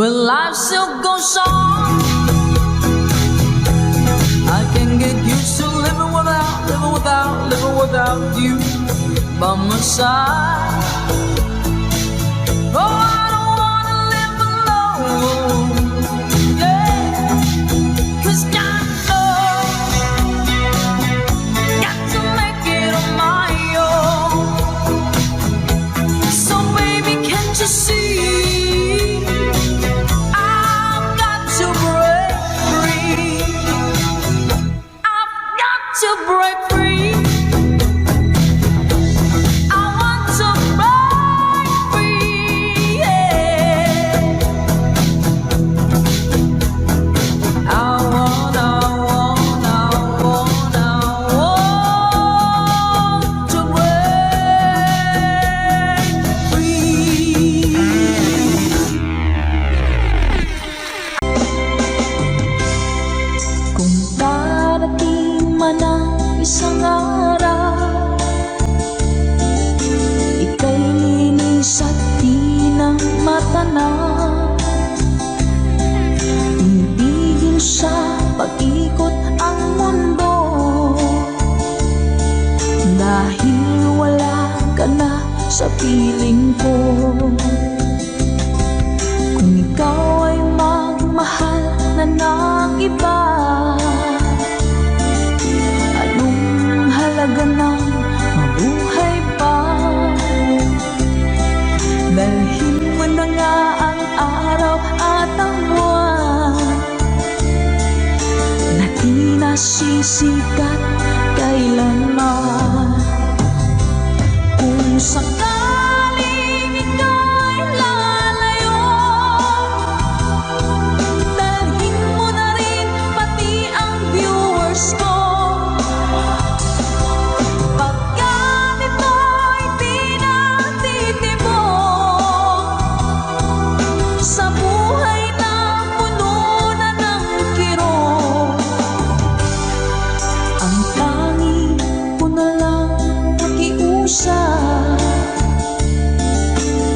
but life still goes on. I can get used to living without you by my side. Oh, I don't wanna live alone, yeah, 'cause got to make it on my own. So baby, can't you see, I've got to break free. I've got to break free. I want to break free, yeah. I want to break free. Kung darating man ang isang araw, ika'y linis at di na matanaw. Hindi sa pag-ikot ang mundo, dahil wala ka na sa piling ko. Kung ikaw ay magmahal na ng iba, anong halaga ng mabuhay pa? Dalhin mo na nga ang araw at ang buwan na di nasisikat kailanman. Kung sakaling ikaw ay lalayo, dalhin mo na rin pati ang viewers ko. Pagkat ito'y di natitibok sa buhay na puno na ng kirot, ang tangi ko na lang pakiusap.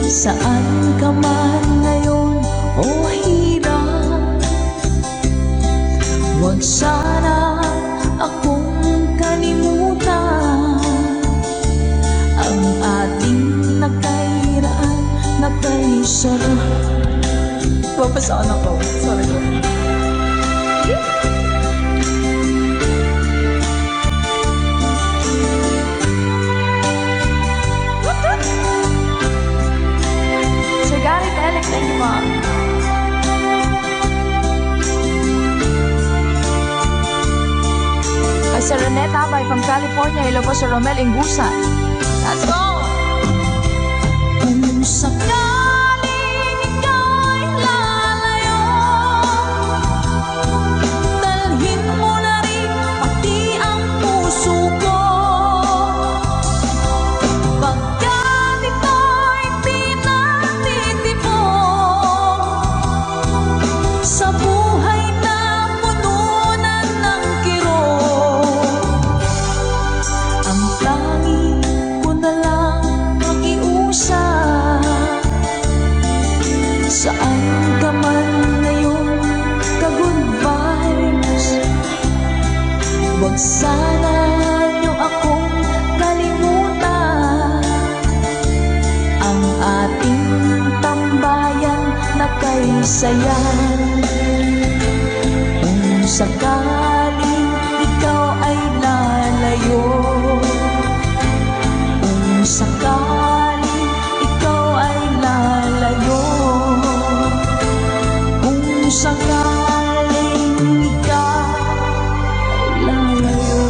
Saan ka man ngayon o hirap, huwag sana akong kalimutan. Ang ating nakairaan, nakaisarap. Papasaan ako, sorry ko. Sir Gary Telek, thank you, ma'am. Kay Sir Renette Abay from California, hello po Sir Romel Ingusa. Let's go! Kung sakaling ikaw ay lalayo, dalhin mo na rin pati ang puso ko. Pagkat ito'y di natitibok sa buhay na puno na ng kirot, ang tangi ko na lang pakiusap. Saan ka man ngayon, ka-good vibes, huwag sana niyo akong kalimutan. Ang ating tambayan na kay sayan. Kung sakaling ikaw ay lalayo, kung sakaling ikaw ay lalayo, kung sakaling ikaw ay lalayo.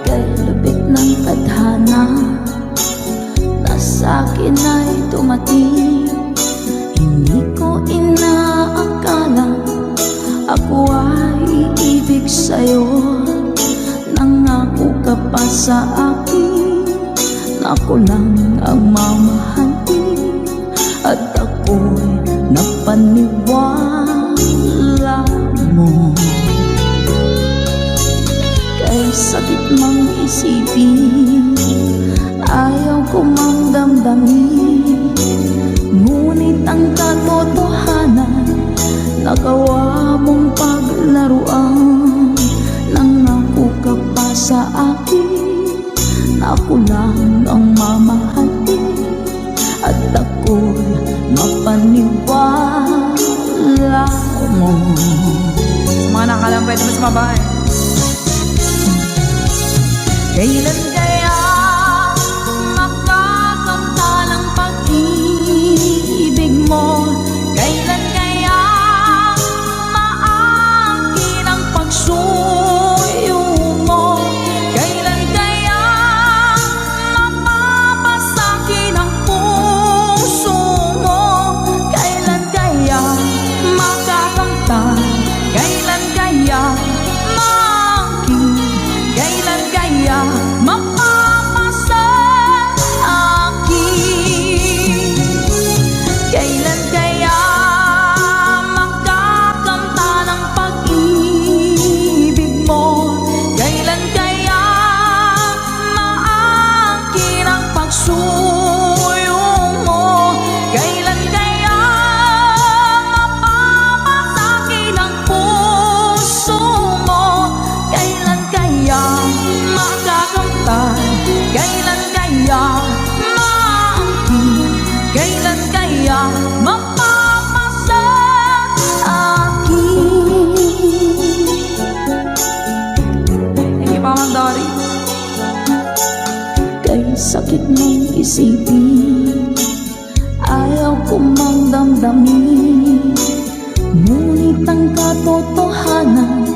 Kay lubid ng tadhana na sa'kin ay dumating, hindi ko inaakala ako ay iibig sa'yo. Nangako ka pa sa akin na ako lang ang mamahalin, at ako'y napaniwala mo. Kay sakit mang isipin, ayaw ko mang damdamin gawa mong paglaruan. Nangako ka pa sa akin na ako lang ang mamahalin, at ako'y mapaniwala mo. Mga nakalambay naman sa babae. Kailan kaya makakamta ng pag-ibig mo? Kailan kaya maangkin ang pagsuyo mo? Kailan kaya mapapasakin ang puso mo? Kailan kaya makakamta? Kailan kaya maangkin? Kailan kaya mapapasa akin? Kailan kaya makakamta ng pag-ibig mo? Kailan kaya maangkin ang pagsuyo mo? Kailan kaya mapapasakin ang puso mo? Kailan kaya makakamtan? Kailan kaya maangkin? Kailan kaya mapapasa akin? Thank you, Mama Dory. Kay sakit ng isipin, ayaw ko mang damdamin, ngunit ang katotohanan,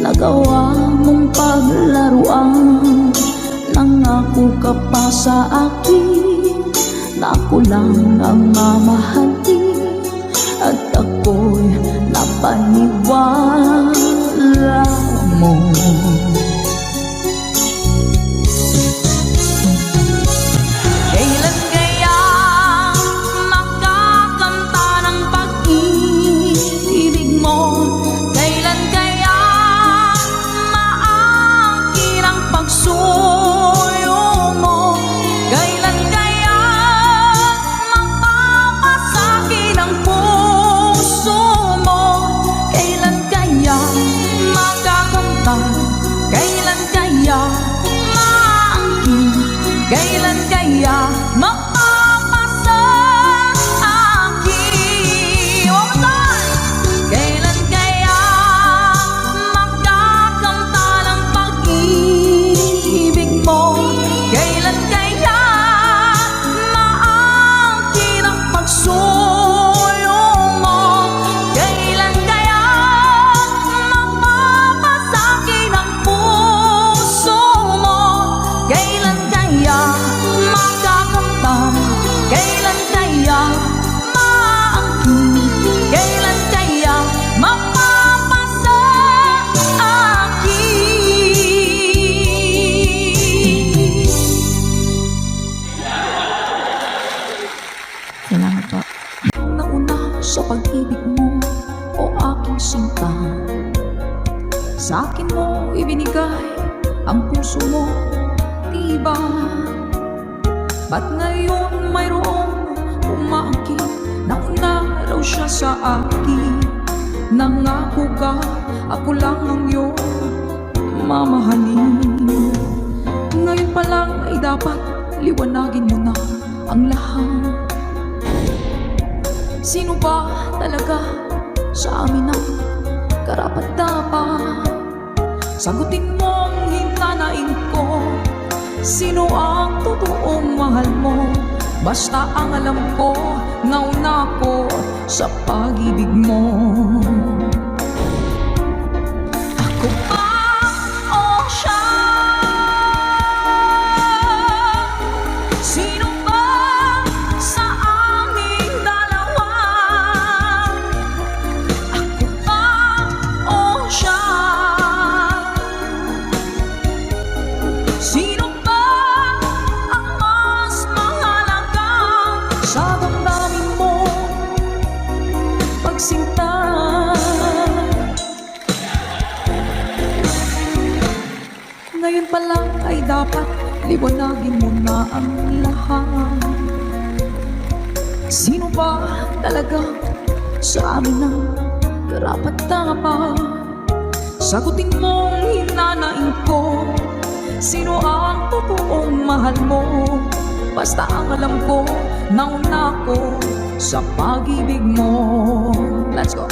nagawa mong paglaruan. Nangako ka pa sa akin na ako lang ang mamahalin, at ako'y napaniwala mo. Kailan kaya makakamta ng pag-ibig mo? Kailan kaya maangkin ang pagsuyo mo? Kailan kaya mapapasakin ang puso mo? Kailan kaya makakamta? Kailan kaya maangkin? Kailan kaya mapapasa akin? One more time! Kailan kaya makakamta ng pag-ibig mo? Kailan kaya maangkin ang pagsuyo mo? Kailan kaya mapapasakin ang puso mo? Kailan kaya makakamtan? Kailan kaya maangkin? Kailan kaya mapapasa akin? Salamat po. Nauna sa pag-ibig mo, o aking sinta, sa akin mo ibinigay ang puso mo, diba? Ba't ngayon mayroong umaangkin? Nauna raw siya sa akin. Nangako ka, ako lang ang iyong mamahalin. Ngayon pa lang ay dapat liwanagin mo na ang lahat. Sino ba talaga sa amin ang karapat-dapat? Sagutin mo ang hintanain ko. Sino ang totoong mahal mo? Basta ang alam ko, nauna ko sa pag-ibig mo. Ako ba o siya? Sino ba sa aming dalawa? Ako ba o siya? Sino ba ang mas mahalaga sa damdamin mo? Pagsinta, ngayon pa lang ay dapat liwanagin mo na ang lahat. Sino ba talaga sa amin ang karapat dapat sagutin mong hinanain ko. Sino ang totoong mahal mo? Basta ang alam ko, nauna ko sa pag-ibig mo. Let's go.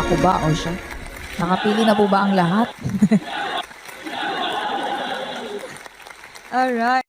Ako ba o siya? Nakapili na po ba ang lahat? Alright.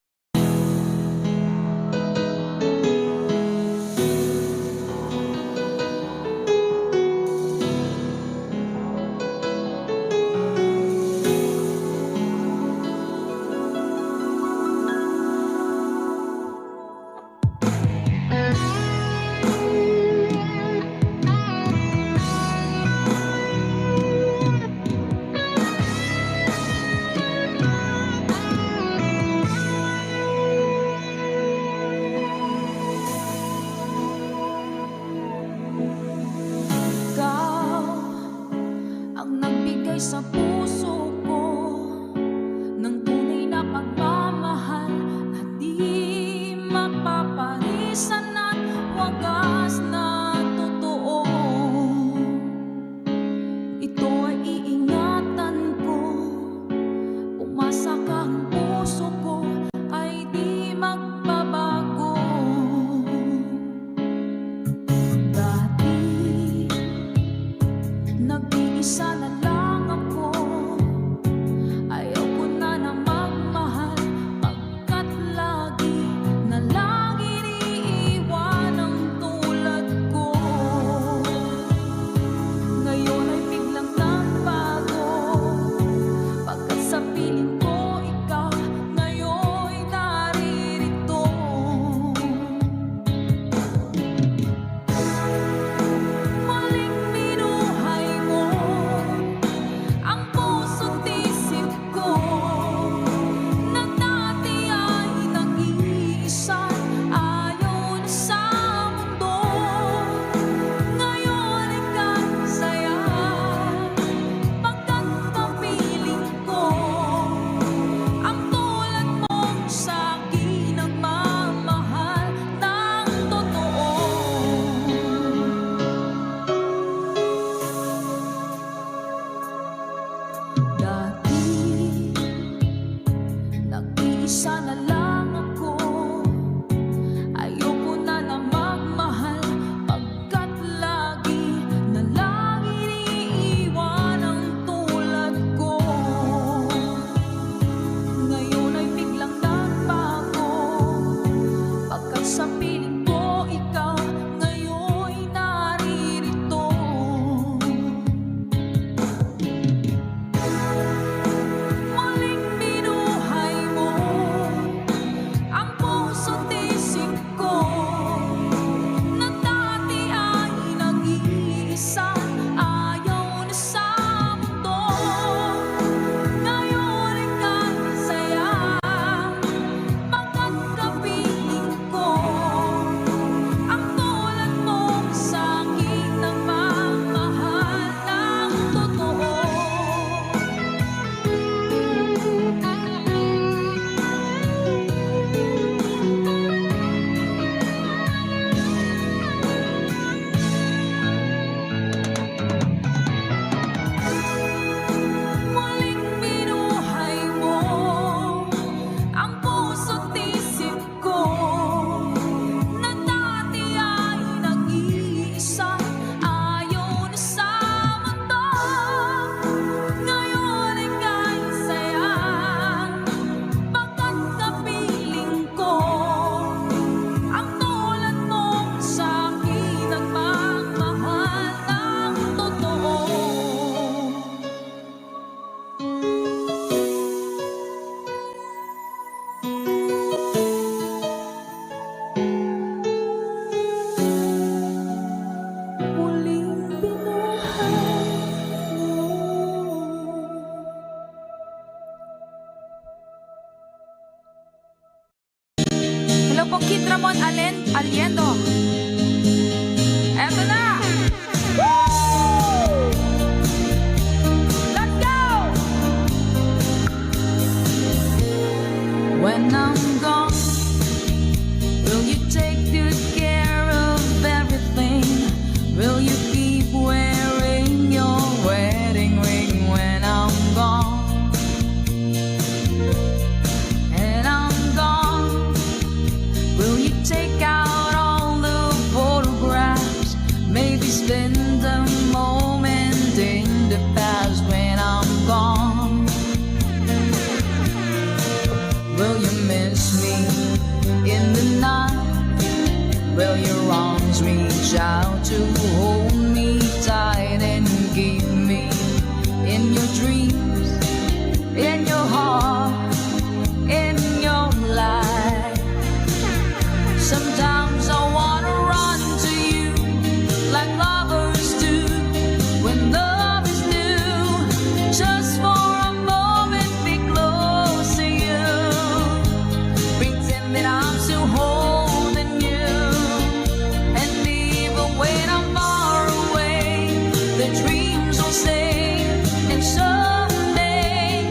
will say, and someday,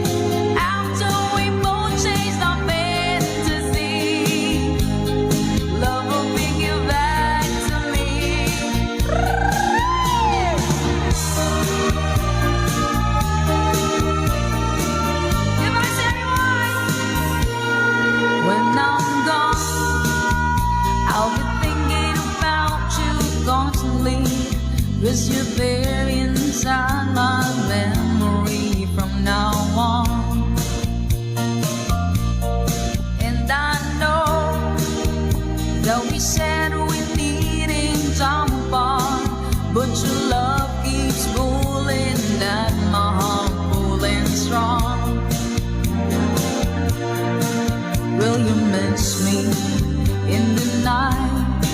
after we both changed our fantasy, love will bring you back to me. Goodbye to everyone. When I'm gone, I'll be thinking about you constantly, 'cause you're there inside my memory from now on. And I know that we said we needing time apart, but your love keeps pulling at my heart, pulling strong. Will you miss me in the night?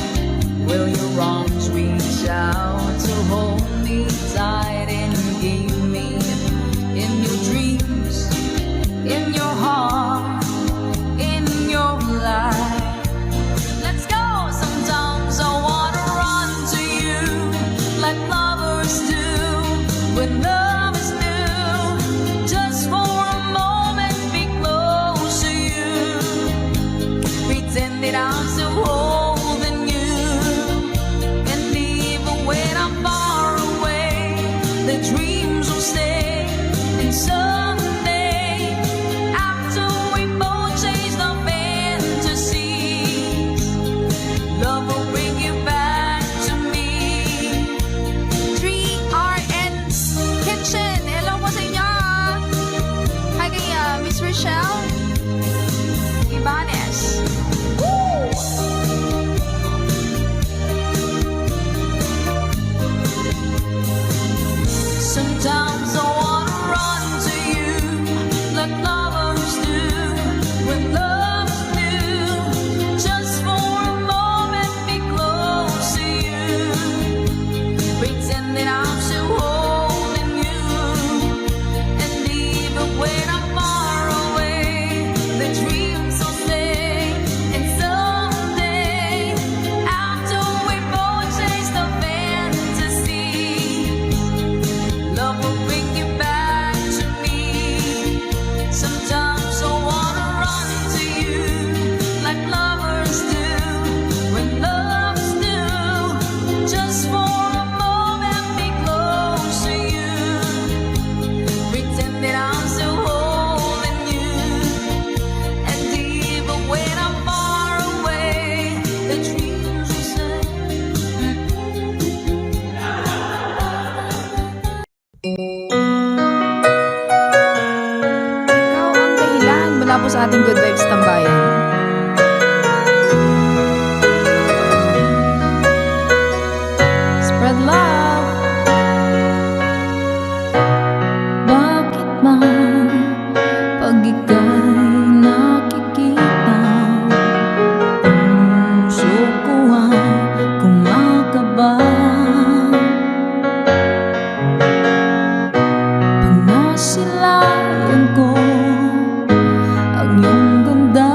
Will your arms reach out to hold me tight and keep me in your dreams, in your heart, in your life? Let's go! Sometimes I wanna run to you like lovers do when love is new. Just for a moment, be close to you. Pretend that I'm still holding you. And even when I'm far away, the dreams will stay. And someday, after we both change our fantasies, love will bring you back to me. 3RN's Kitchen. Hello po sa inyo. Hi kay Miss Rochelle Ibanez. Sometimes I wanna run to you like lovers do when love is new. Just for a moment, be close to you. Pretend that I'm still holding you. And even when I'm far away, the dreams will stay. And someday, after we both chase the fantasy, love will bring you back to me. Sometimes I wanna run to you like lovers do when love's new. Just for a moment, be close to you. Pretend that I'm still holding you. And even when I'm far away, the dreams will say. Ikaw ang dahilan mula po sa ating Good Vibes Tambayan. Spread love. Bakit ba pag ika'y nakikita, puso ko ay kumakaba? Pag nasilayan ko ang iyong ganda,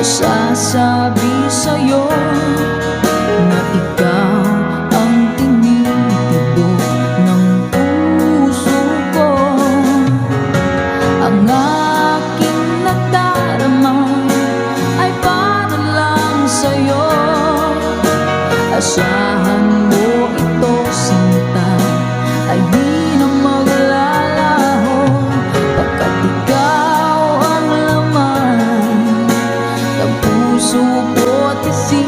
Masasabi sa'yo na ikaw ang tinitibok ng puso ko. Ang aking nadarama ay para lang sa'yo. Asahan mo ito, sinta, ay di na maglalaho, pagkat ikaw ang laman ng puso ko't isip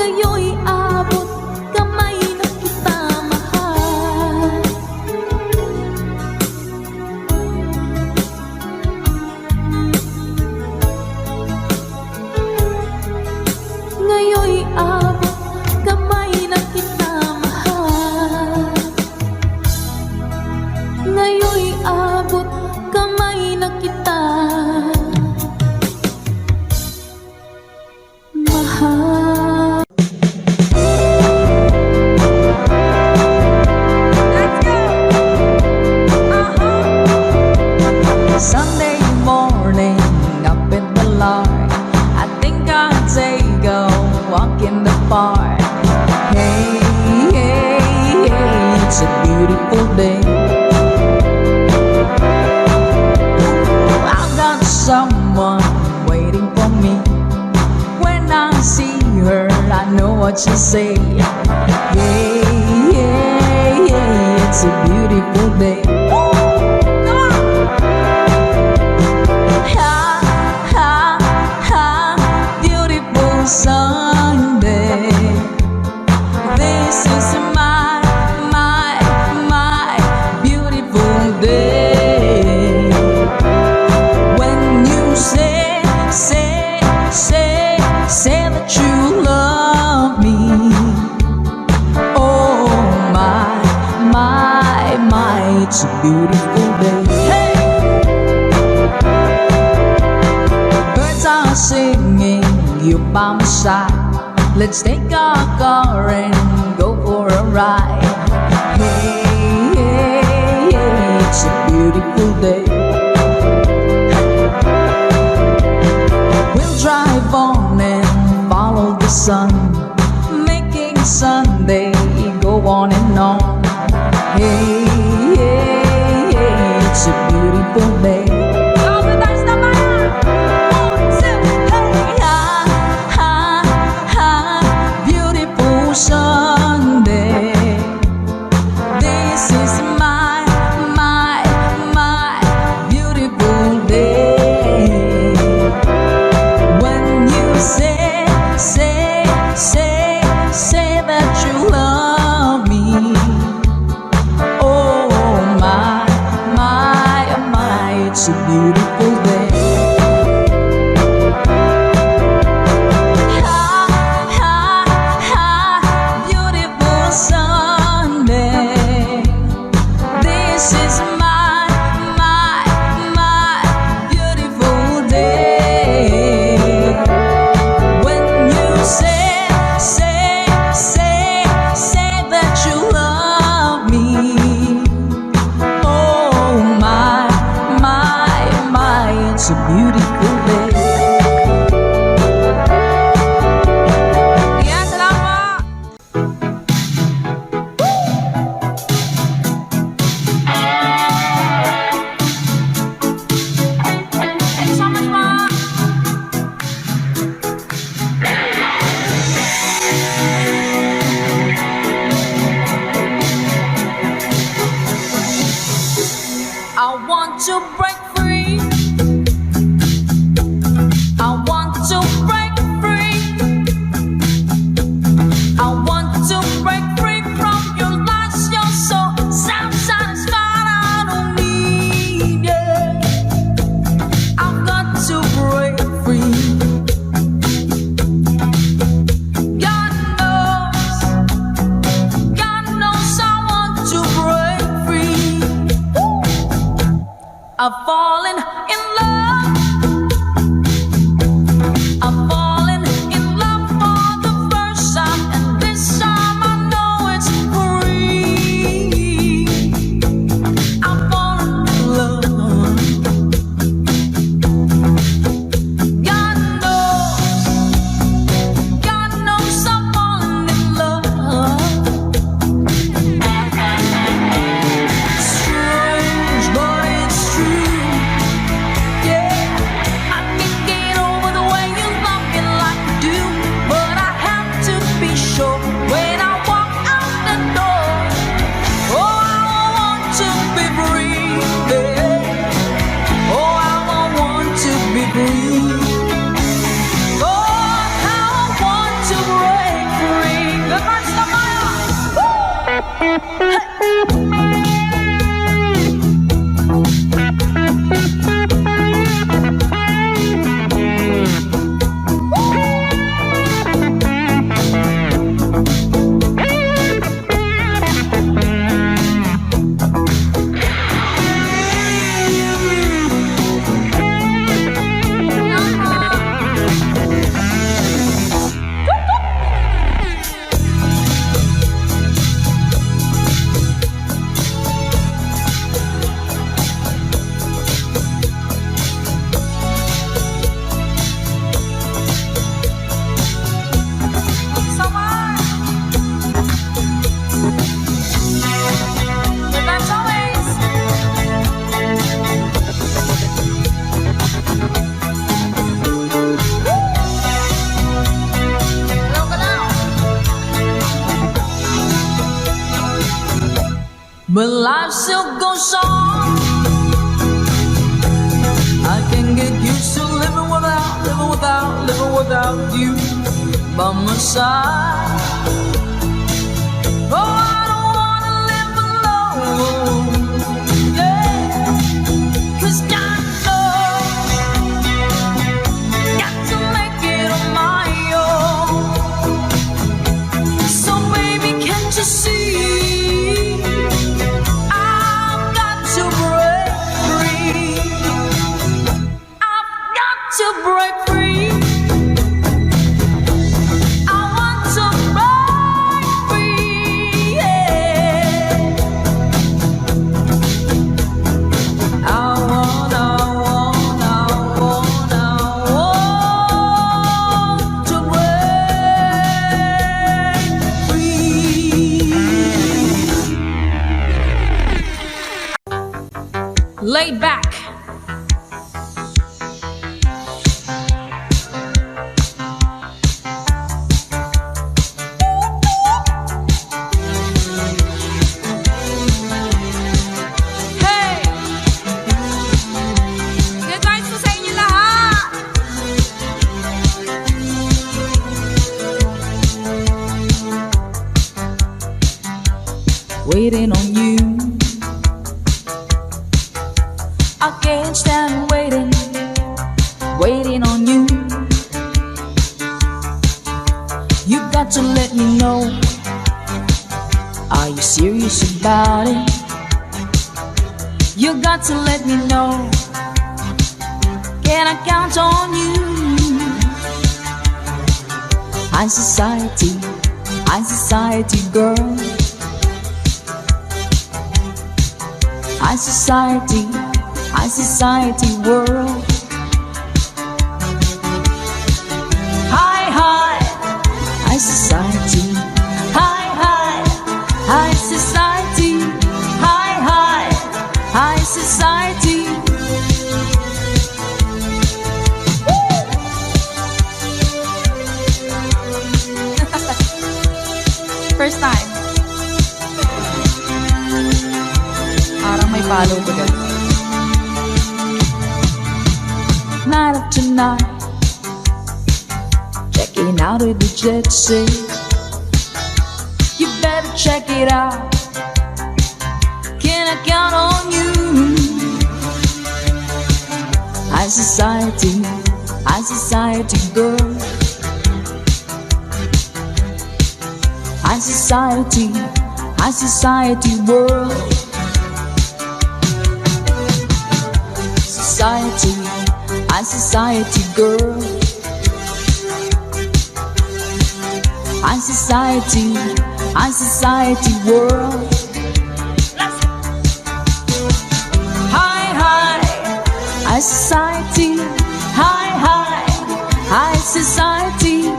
Ngayon'y abot kamay na kita mahal. Ngayon'y abot kamay na kita mahal. Ngayon'y abot kamay na kita mahal. Let's go! Sunday morning, up in the lark, I think I'll take a walk in the park. Hey, hey, hey, it's a beautiful day. I've got someone waiting for me. When I see her, I know what she'll say. Hey, hey, hey, it's a beautiful day. Ha, ha, ha, beautiful Sunday. This is my beautiful day. When you say that you love me. Oh my, it's a beautiful day. Hey! Birds are singing, you by my side. Let's take our car and go for a ride. Hey, hey, hey, it's a beautiful day. We'll drive on and follow the sun, making Sunday go on and on. Hey, hey, hey, it's a beautiful day. Sunday. This is my beautiful day. When you say that you love me. Oh my, it's Summer. Good times always. Hello ka now. But life still goes on. I can get used to living without you by my side. Oh, I don't wanna live alone. Yeah, 'cause I know got to make it on my own. So baby, can't you see? I've got to break free. I've got to break free. I want to break free. Yeah. I want to break free. Laid back. Hey! Good vibes po sa inyo lahat! Waiting on you. I can't stand waiting on you. You got to let me know. Are you serious about it? You got to let me know. Can I count on you? High society girl. High society world. High society. High society. High society. First time. Parang may follow ko dyan. Night after night, checking out of the jet set. You better check it out. Can I count on you? High society girl. High society world. Society girl. High society world. High society. High society.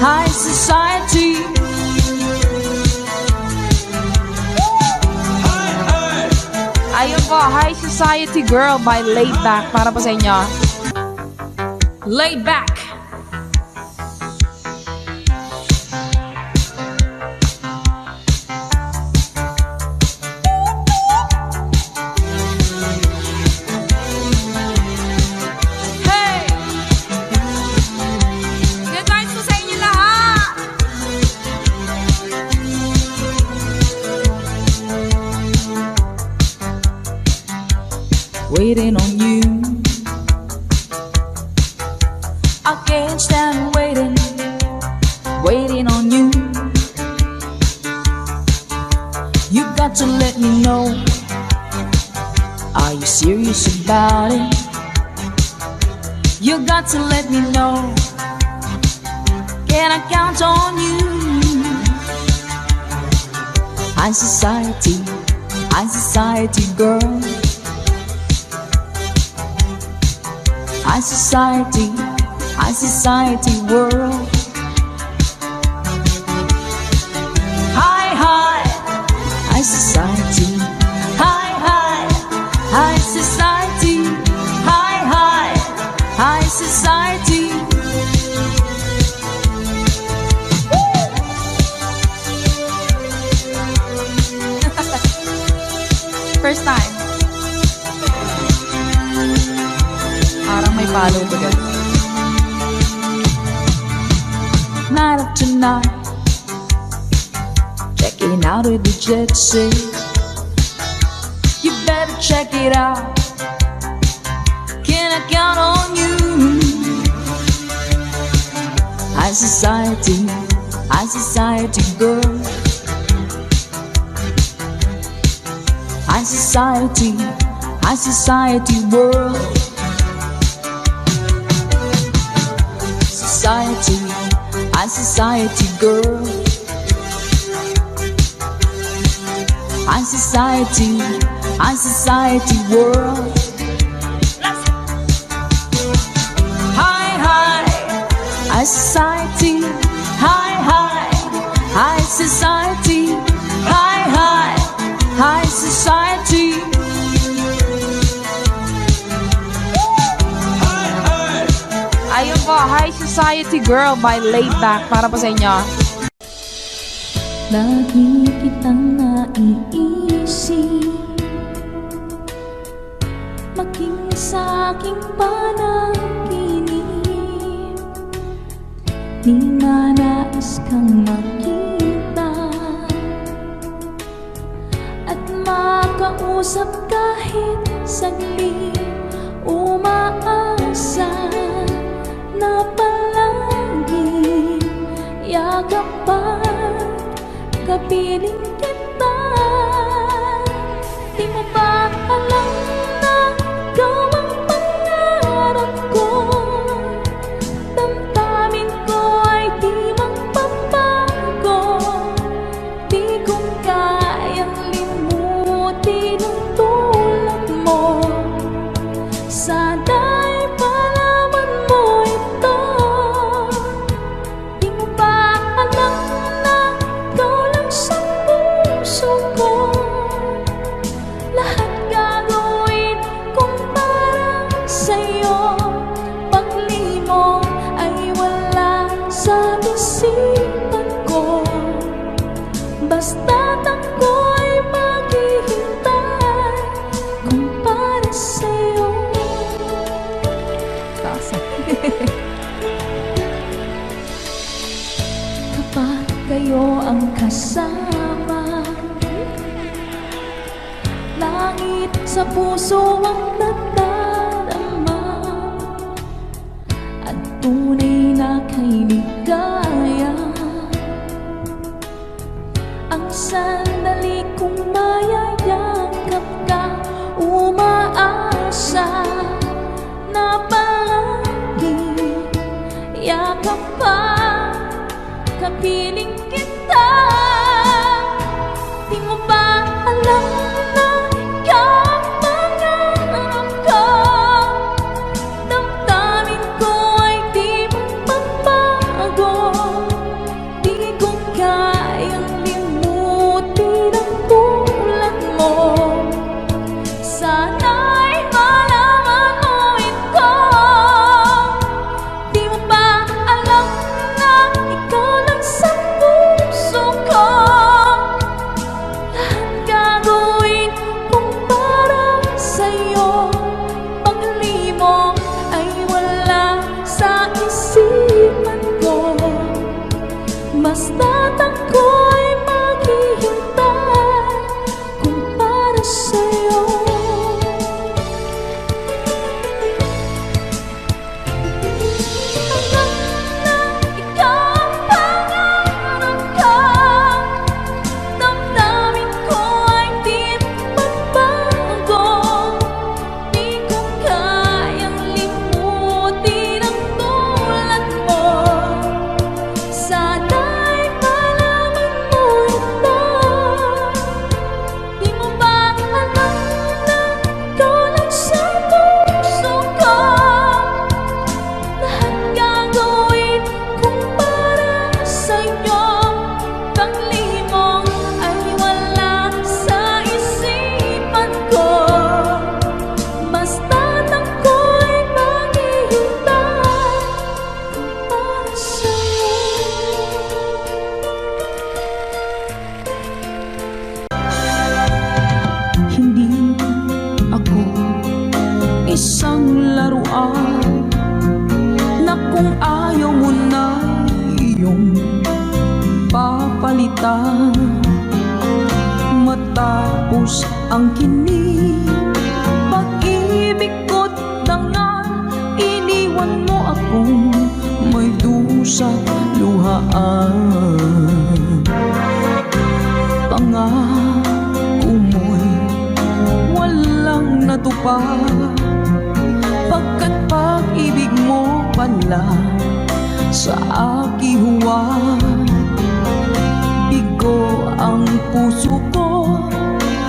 High society. Ayun po, High Society Girl by Laid Back. Para po sa inyo. Laid Back. Hey! Good vibes po sa inyo lahat. waiting on you. I can't stand waiting, waiting on you. You got to let me know, are you serious about it? You got to let me know, can I count on you? High society girl. High society world. High society, high society, high society. First time. Parang may palo to guys. Night after night, checking out with the jet set. You better check it out, can I count on you? High society girl. High society world. High society girl. High society world. High society, high society, high society. Ayun po, High Society Girl by Laid Back. Para po sa inyo. Lagi kitang naiisip, maging sa aking panaginip. Di manais kang makita at makausap kahit saglit. Umaasa na palagi yakapan, kapiling kita. Di mo ba alam na ikaw ang pangarap ko? Damdamin ko ay di magbabago. Di ko kayang limutin ang tulad mo. Sana'y malaman mo ito. Di mo ba alam na ikaw lang sa puso ko? Lahat gagawin kong para sa'yo. Paglimong ay wala sa isipan ko. Basta't ako'y maghihintay kung para sa'yo. Kapag kayo ang kasama, langit sa puso ang nadarama, at tunay na kay ligaya. Ang sandali kong mayayakap ka, umaasa na palagi yakap pa, kapiling kita. Di mo ba alam na ikaw ang pangarap ko? Damdamin ko ay di magbabago. Di ko kayang limutin ang tulad mo. Sana'y malaman mo ito. Di mo ba alam na ikaw lang sa puso ko? Lahat gagawin kong para sa'yo. Paglimong ay wala sa isipan ko. Basta't ako'y maghihintay kung para sa'yo. kita. Matapos ang kinig, pag-ibig ko't dangal, iniwan mo akong may dusa't luhaan. Pangako mo'y walang natupad, pagkat pag-ibig mo pala sa aking huwad. Bigo ang puso ko,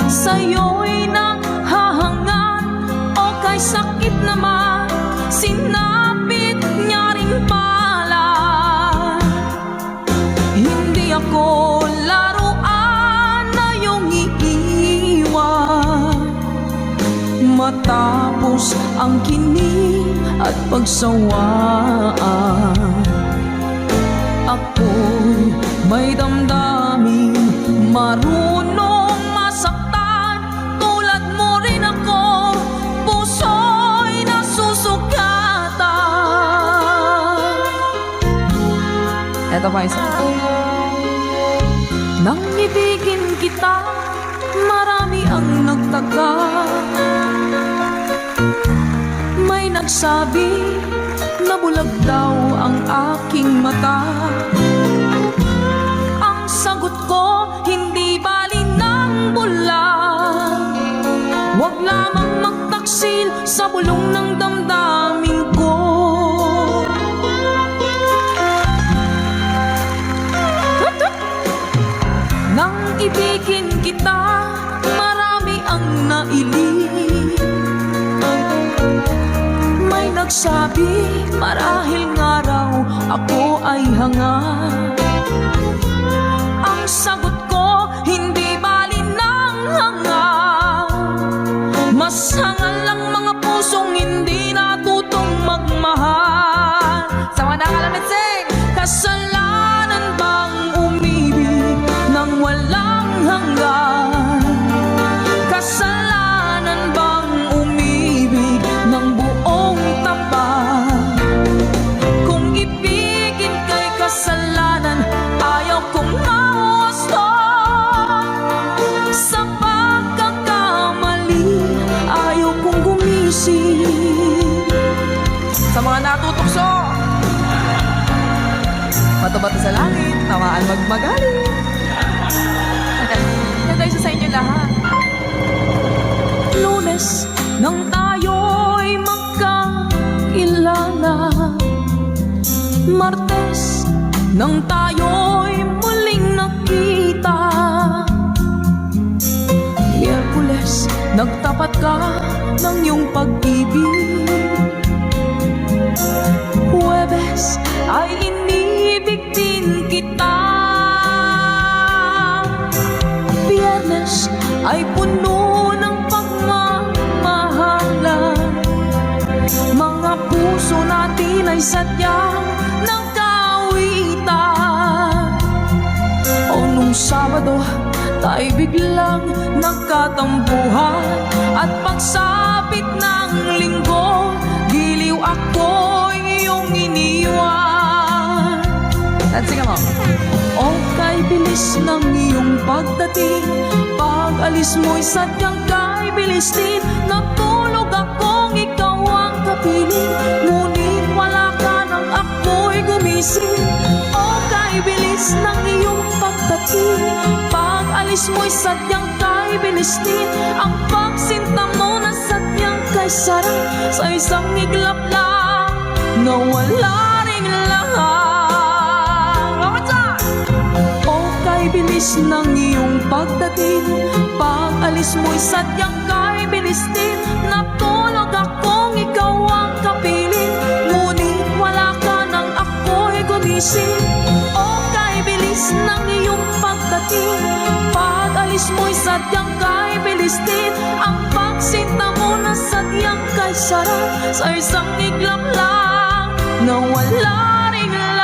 sa'yo'y naghahangad, o kay sakit naman, sinapit niya rin pala. Hindi ako laruan na iyong iiwan. Matapos ang kinig at pagsawaan, ako'y may damdamin, marunong masaktan. Tulad mo rin ako, puso'y nasusugatan. Eto pa isa. Nang ibigin kita, marami ang nagtaka. May nagsabi na bulag daw ang aking mata. Ang sagot ko, hindi bali ng bulag. Huwag lamang magtaksil sa bulong ng damdamin ko. Nang ibigin kita, marami ang nailing. May nagsabi, marahil nga raw ako ay hanga. Ang sagot ko, hindi bali ng hanga. Mas hangal lang mga pusong hindi natutong magmahal. Sa mga nakalamit, sing! Kasalanan bang umibig nang walang hanggan? Kasalanan bang umibig ng buong tapat? Kung ibigin kay kasalanan, ayaw kong mawasto. Sa pagkakamali, ayaw kong gumising. Sa mga natutokso, bato-bato sa langit, tamaan magmagaling. Ganda isa sa inyo lahat. Lunes nang tayo'y magkakilala, Martes nang tayo'y muling nakita, Miyerkules nagtapat ka ng iyong pag-ibig, Huwebes ay inibig din kita, Biyernes ay puno ng pagmamahalan. Mga puso natin ay sadyang nagkawitan. O nung Sabado, tayo biglang nagkatampuhan. At pagsapit ng Linggo, giliw ako'y iyong iniwan. Let's sing mo. O kay bilis ng iyong pagdating, pag-alis mo'y sadyang kay bilis din. Natulog akong ikaw ang kapiling, ngunit wala ka nang ako'y gumising. O kay bilis ng iyong pagdating, pag-alis mo'y sadyang kay bilis din. Ang pagsinta mo na sadyang kay sarap, sa isang iglap lang nawala ring lahat. Bilis ng iyong pagdating, pag-alis mo'y sadyang kay bilis din. Natulog akong ikaw ang kapiling, ngunit wala ka nang ako'y gumising. O kay bilis ng iyong pagdating, pag-alis mo'y sadyang kay bilis din. Ang pagsinta mo na sadyang kay sarap, sa isang iglap lang nawala ring lahat.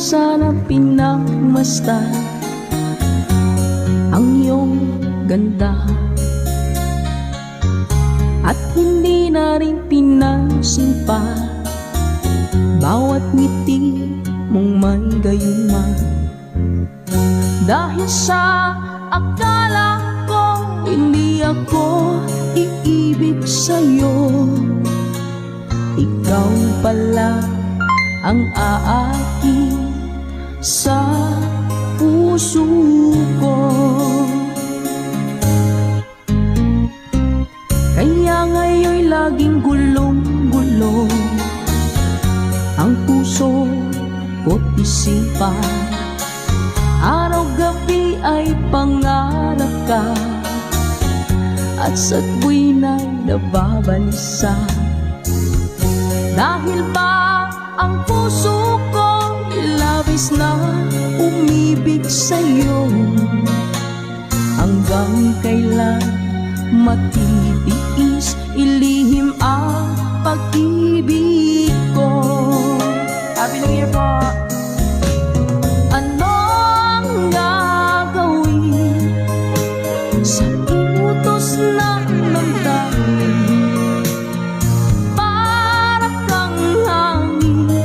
sana pinagmasdan ang iyong ganda, at hindi na rin pinansin pa bawat ngiti mong may gayuma. Dahil sa akala ko hindi ako iibig sa'yo, ikaw pala ang aaki sa puso ko. Kaya ngayon'y laging gulong-gulo ang puso ko't isipan. Araw-gabi ay pangarap ka, at sa tuwina'y nababalisa. Dahil ba ang puso ko labis na umibig sa'yo, hanggang kailan matitiis ilihim ang pag-ibig ko. Happy New Year po! Anong gagawin sa inutos ng damdamin? Para kang hangin na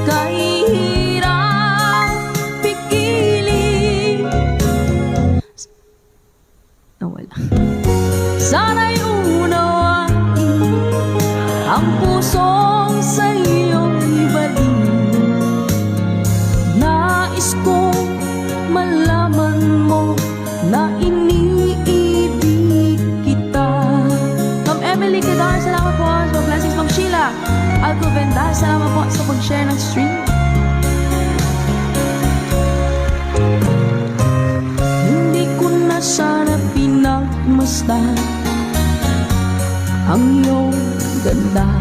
kahirap pigilin. Nawala. Sana'y unawain ang pusong sa'yo'y ibalik. Nais kong malaman mo na iniibig kita. Ma'am Emily Kedar, salamat po sa blessings. Ma'am Sheila Alcovenda, salamat po sa pag-share ng stream. Hindi ko na sana pinagmasdan ang iyong ganda,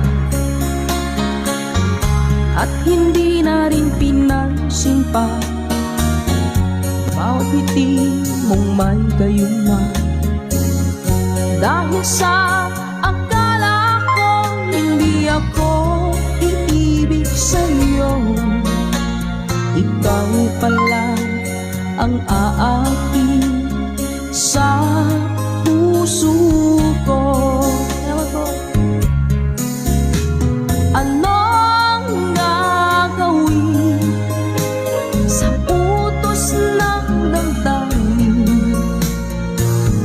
at hindi na rin pinansin pa bawat ngiti mong may gayuma. Dahil sa akala ko hindi ako iibig sa'yo, ikaw pala ang aaki sa puso ko. Anong gagawin sa utos ng damdamin?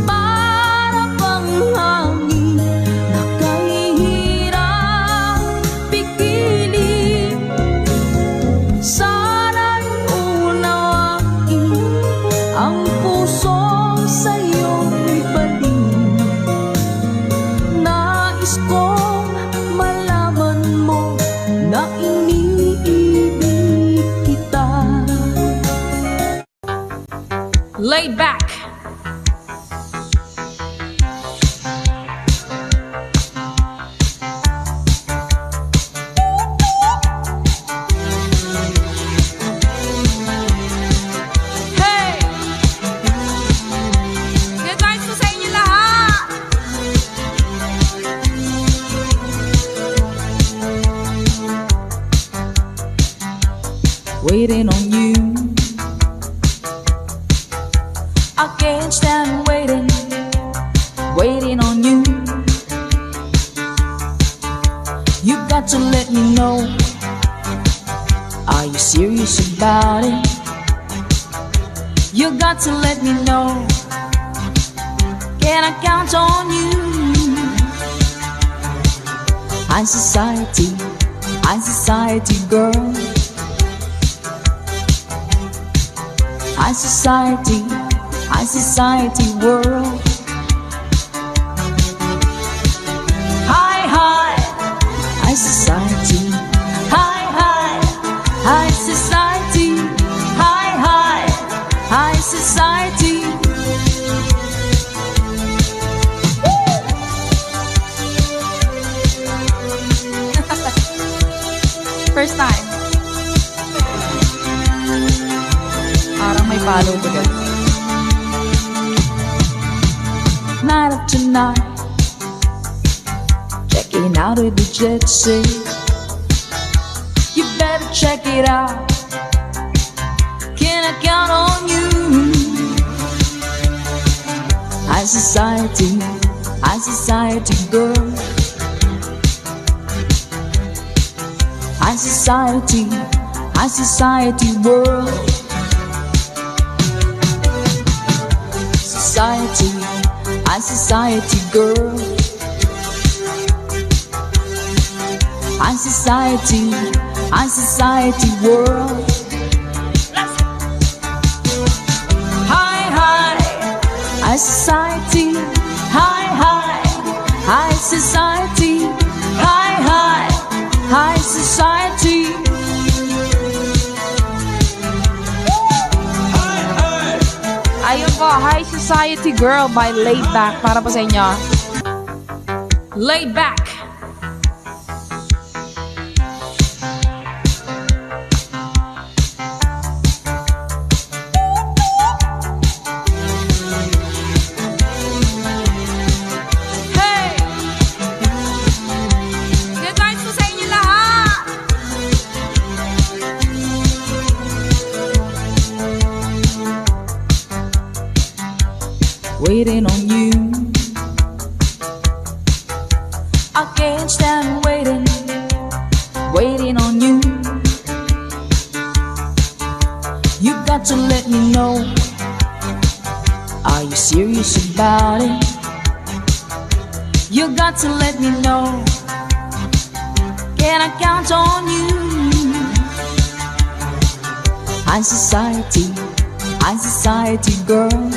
Para bang hangin na kahirap pigilin. Sana'y unawain ang pusong sa'yo'y balik. Nais kong malaman mo na iniibig kita. Laid back. Hey! Good vibes po sa inyo lahat! Waiting on you, I can't stand waiting, waiting on you. You got to let me know, are you serious about it? You got to let me know, can I count on you? High society girl. High society world. High society. High society. High society. First time. Parang may follow to guys. Night after night, checking out with the jet set. You better check it out, Can I count on you? High society girl. High society world. High society girl. High society world. High society, high society, high society. Ayun po, High Society Girl by Laid Back. Para po sa inyo. Laid back. Hey! Good vibes po sa inyo lahat! Waiting on you. I can't stand waiting on you. You got to let me know. Are you serious about it? You got to let me know. Can I count on you? High society girl.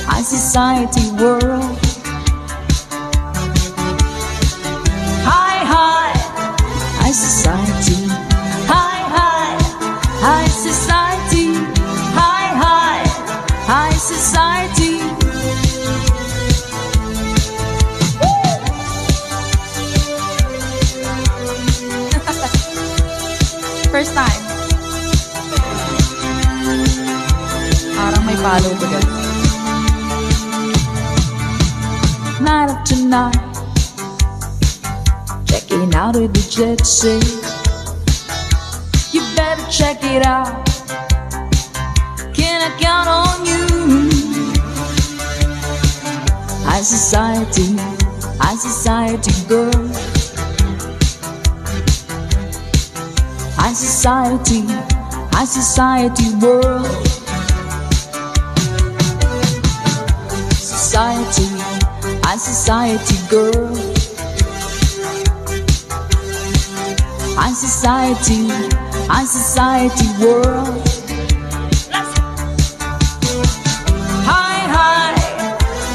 High society world. High society, high society, high society. First time. Parang may follow ko dyan. Night after night, checking out with the jet set. You better check it out. Can I count on you? High society girl. High society world. High society girl. High society world.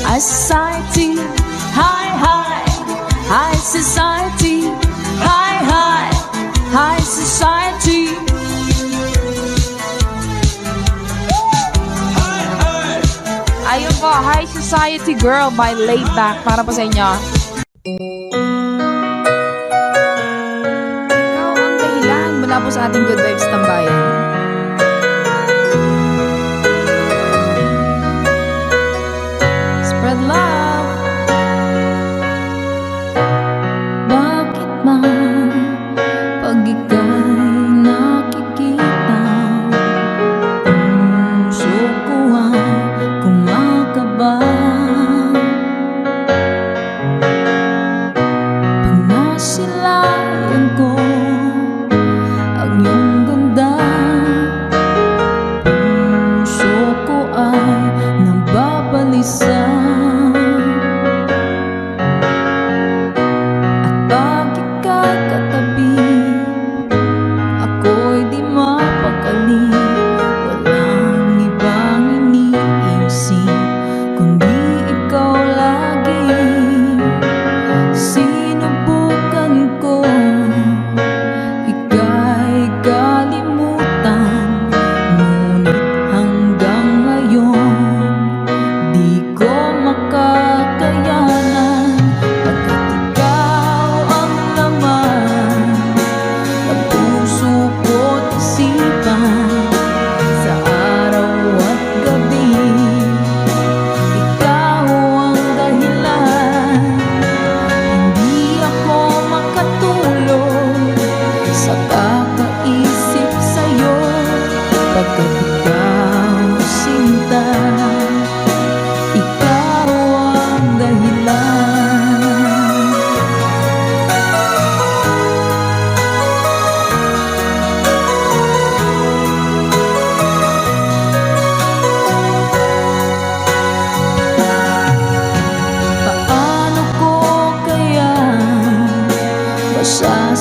High society, high society, high society. Ayun po, High Society Girl by Laid Back. Para po sa inyo. Ikaw ang dahilan mula po sa ating Good Vibes Tambayan. Spread love. Bakit man pag ika'y nakikita, puso ko ay kumakaba. Pag nasilayan ko ang iyong ganda,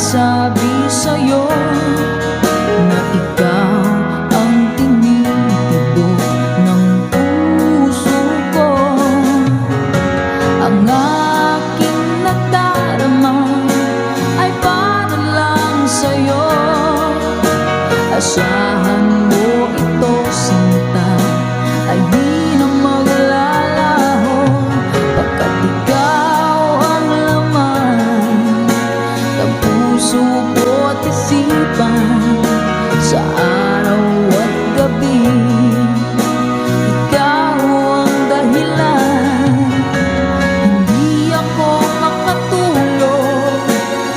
nagsasabi sa'yo na ikaw ang tinitibok ng puso ko. Ang aking nadarama ay para lang sa'yo. Asahan mo ito, sinta, ay di na maglalaho, pagkat ikaw ang laman ng puso ko't isipan sa araw at gabi. Ikaw ang dahilan, hindi ako makatulog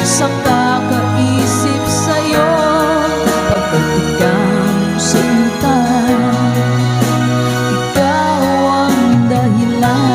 sa kakaisip sa'yo, pagkat ikaw sinta, ikaw ang dahilan.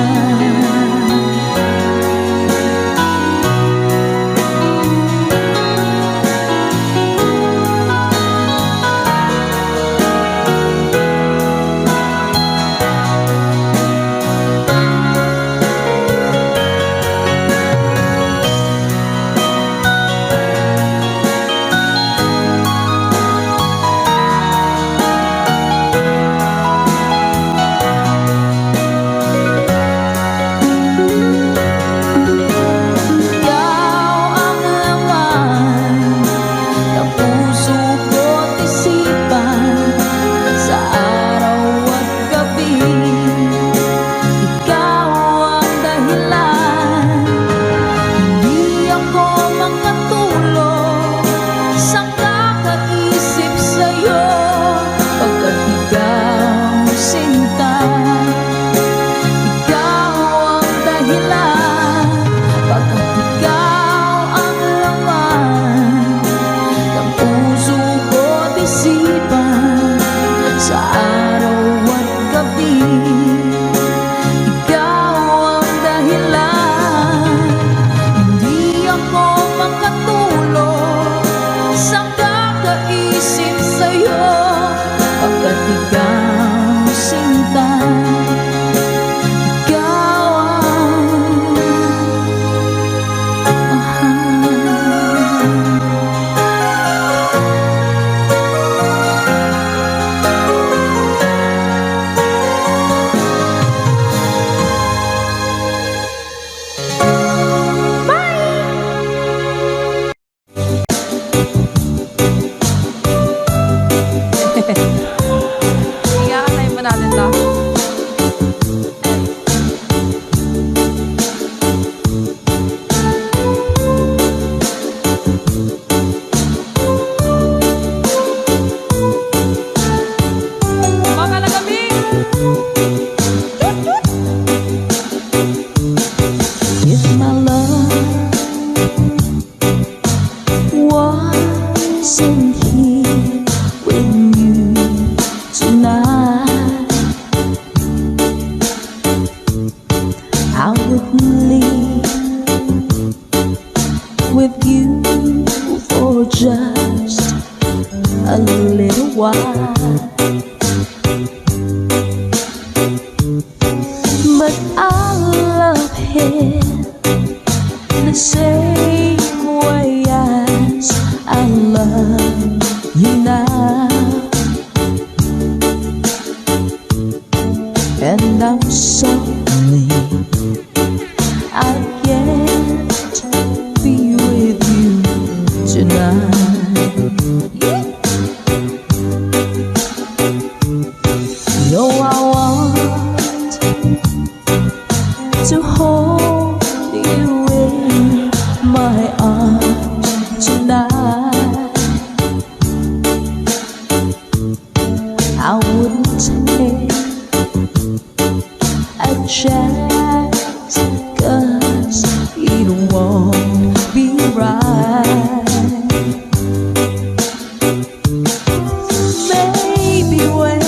Iyakanay pa natin to. Mga nagabi! If my love wasn't here with you tonight, I would leave with you for just a little while. But I love him the same way as I love you now, and I'm sorry I can't be with you tonight. No, I want to hold you in my arms tonight. I wouldn't take a chance, 'cause it won't be right. Maybe when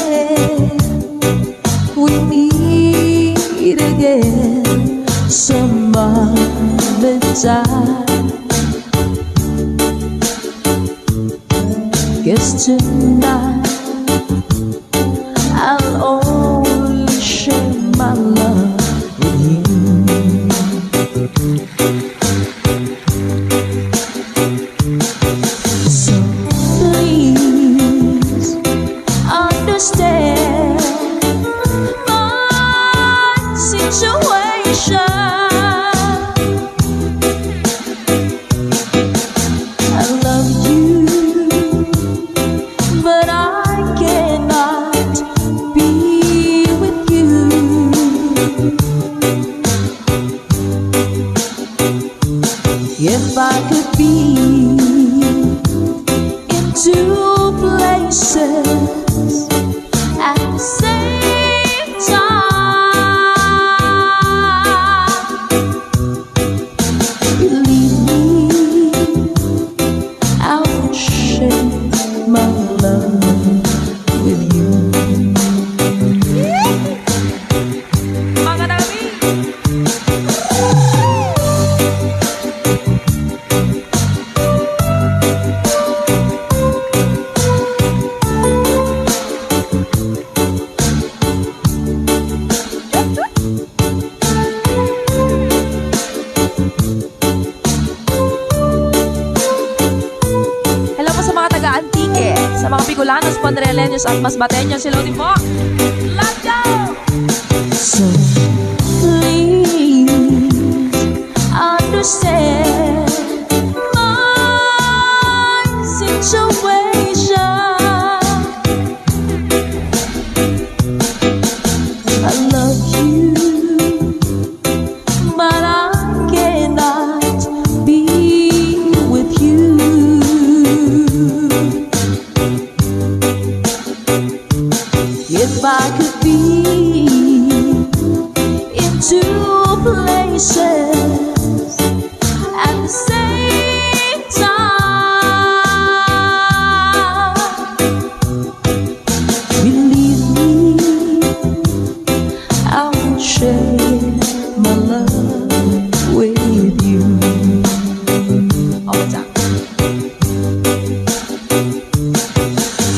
we meet again some other time, guess tonight I'll only share my love with you. If I could be in two places at the same time, believe me, I would share my love with you. Mga dami! Hello po sa mga taga-Antique, sa mga Bicolanos, Panreleños at Masbateños. Hello din po! Let's go! So please understand my situation. I love you, but I cannot be with you. If I could be in two places at the same time, believe me, I will share my love with you. All the time.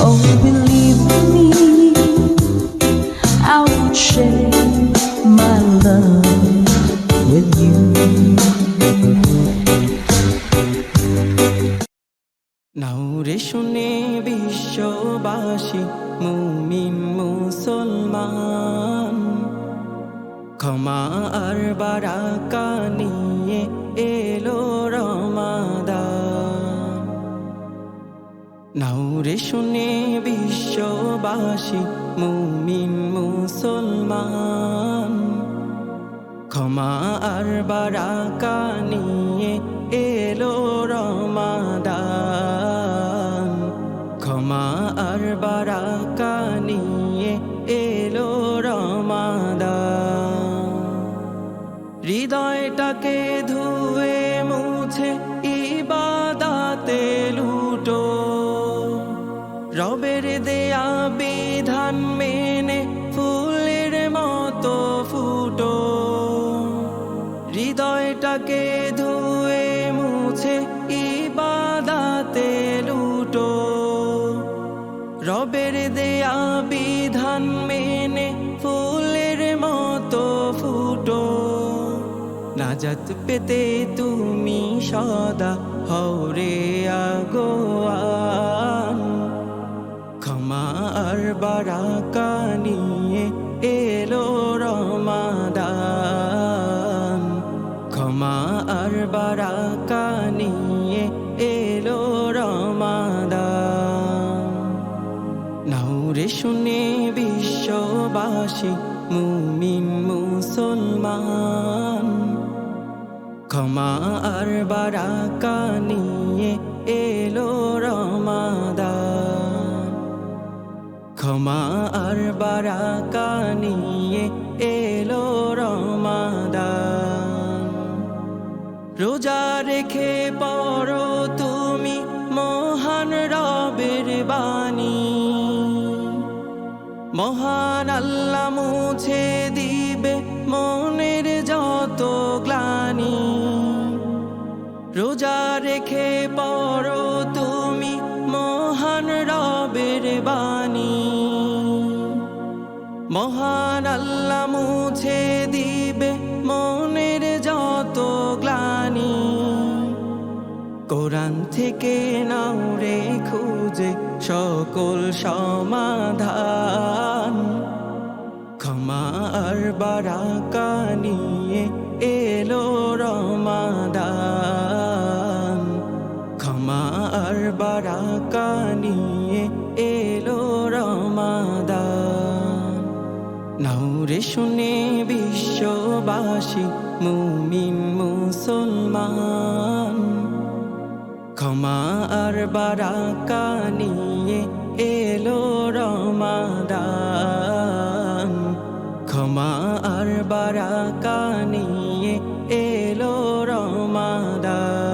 Oh, believe me, I would share my love with you. নাউরে শুনে বিশ্ববাসী মুমিন মুসলমান, ক্ষমা আর বারাকা নিয়ে এলো রমাদান। নাউরে শুনে বিশ্ববাসী মুমিন মুসলমান, ক্ষমা আর বারাকা নিয়ে এলো রমাদান। ক্ষমা আর বারাকা নিয়ে এলো রমাদান। হৃদয়টাকে ধুয়ে মুছে ইবাদাতে লুটো, রবের দেয়া বিধান মেনে ফুলের মতো ফুটো। হৃদয়টাকে ধুয়ে মুছে ইবাদাতে লুটো, রবের দেয়া বিধান মেনে ফুলের মতো ফুটো। নাজাত পেতে তুমি সদা হওরে আগোয়ান, ক্ষমা আর বারাকা নিয়ে এলো রমাদান। ক্ষমা আর বারাকা নিয়ে এলো রমাদান। নাউরে শুনে বিশ্ববাসী মুমিন মুসলমান, ক্ষমা আর বারাকা নিয়ে এলো রমাদান। ক্ষমা আর বারাকা নিয়ে এলো রমাদান। রোজা রেখে পড়ো তুমি মহান রবের বাণী, মহান আল্লাহ মুছে দিবে মনের যত গ্লানি। রোজা রেখে পড়ো তুমি মহান রবের বাণী, মহান আল্লাহ মুছে দিবে মনের যত গ্লানি। কোরআন থেকে নাও রে খুঁজে সকল সমাধান, ক্ষমা আর বারাকা নিয়ে এলো রমাদান। ক্ষমা আর বারাকা নিয়ে এলো রমাদান। নাউরে শুনে বিশ্ববাসী মুমিন মুসলমান, ক্ষমা আর বারাকা নিয়ে এলো রমাদান, ক্ষমা আর বারাকা নিয়ে এলো রমাদান।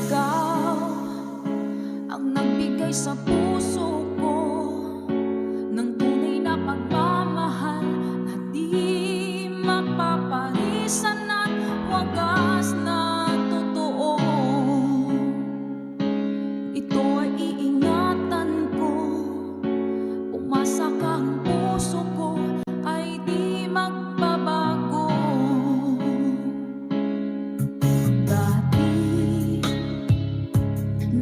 Ikaw ang nagbigay sa puso ko ng tunay na pagmamahal na di mapapalisan at wagas na totoo. Ito ay iingatan ko, umasa ka ang puso ko ay di magbabago. Dati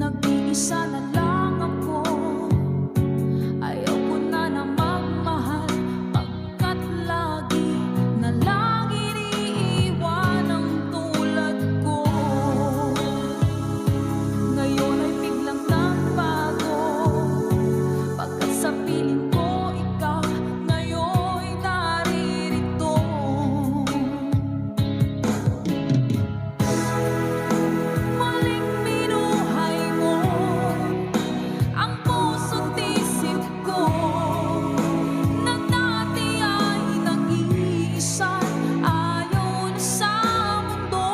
nag-iisa na lang ako, ayaw ko na na magmahal, pagkat lagi na lang iniiwan ang tulad ko. Ngayon ay biglang nagbago, pagkat sa piling ko ikaw ngayon'y naririto. Muling binuhay mo ang puso't isip ko, na dati ay nag-iisa, ayaw na sa mundo.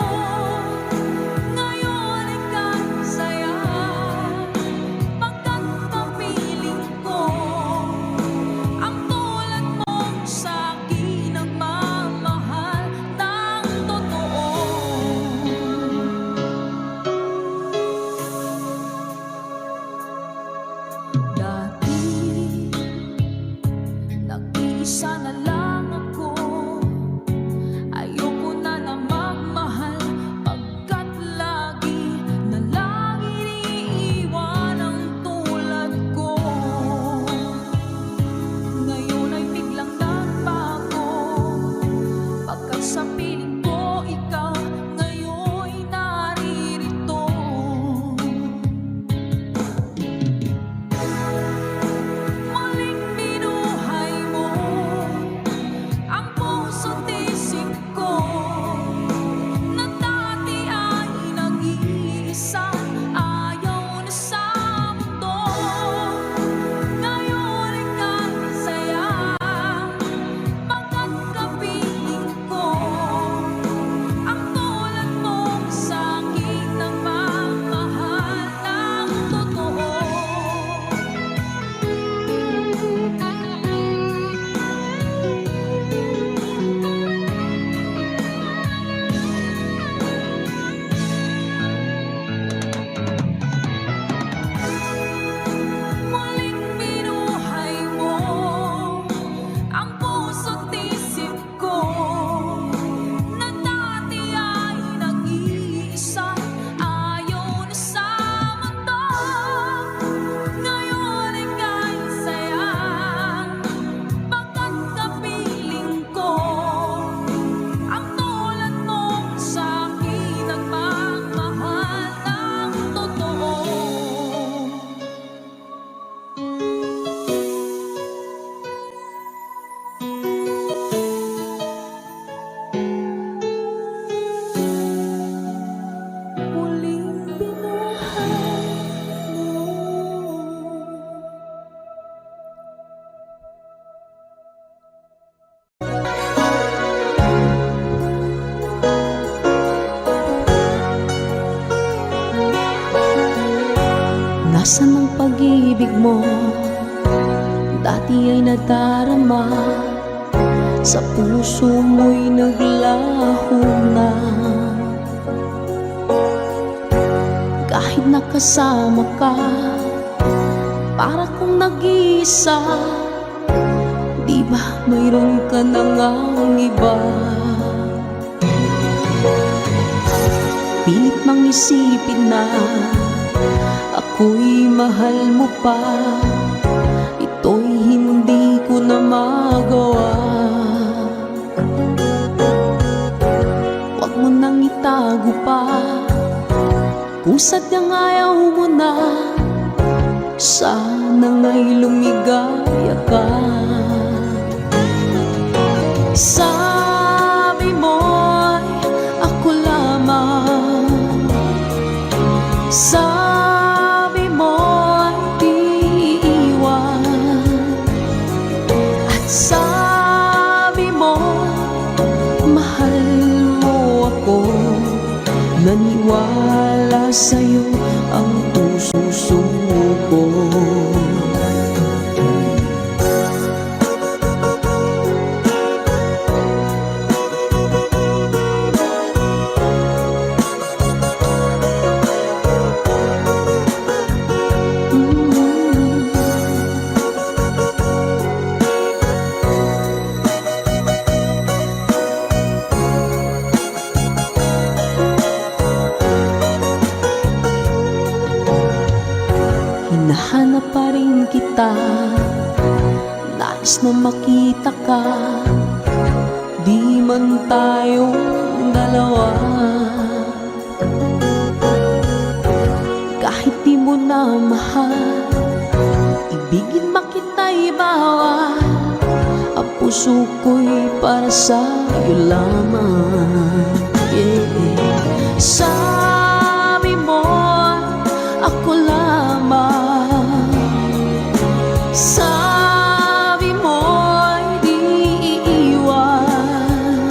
Ngayon ay kasaya, pagkat kapiling ko ang tulad mong sa'kin nagmamahal ng totoo. Dati nag-iisa na lang ako, ayoko na na magmahal, pagkat lagi na lang iniiwan ang tulad ko. Ngayon ay biglang nagbago, pagkat sa piling ko ikaw ngayon'y naririto. Muling binuhay mo ang puso't isip ko, na dati ay nag-iisa, ayaw na sa mundo. Ngayon ay kasaya, pagkat kapiling ko ang tulad mong sa'kin nagmamahal ng totoo. Muling binuhay mo ang puso't isip ko, na dati ay nag-iisa, ayaw na sa mundo. Ngayon ay kasaya, pagkat kapiling ko ang tulad mong sa'kin nagmamahal ng totoo. Muling binuhay mo. Nasaan ang pag-ibig mo? Dati ay nadarama, sa puso mo'y naglaho na. Kahit nakasama ka, para kong nag-iisa, Di ba mayroon ka na ngang iba? Pilit mang isipin na ako'y mahal mo pa. Ito'y hindi ko na magawa. Huwag mo nang itago pa kung sadyang ayaw mo na. Sana nga'y lumigaya ka. Sabi mo'y ako lamang. Sabi mo'y di iiwan. At sabi mo mahal mo ako. Naniwala sa'yo ang puso ko. Hinahanap pa rin kita, nais na makita ka. Di man tayong dalawa, kahit di mo na mahal, ibigin makita'y bawal. Ang puso ko'y para sa'yo lamang, yeah. Sabi mo ako lamang. Sabi mo'y di iiwan.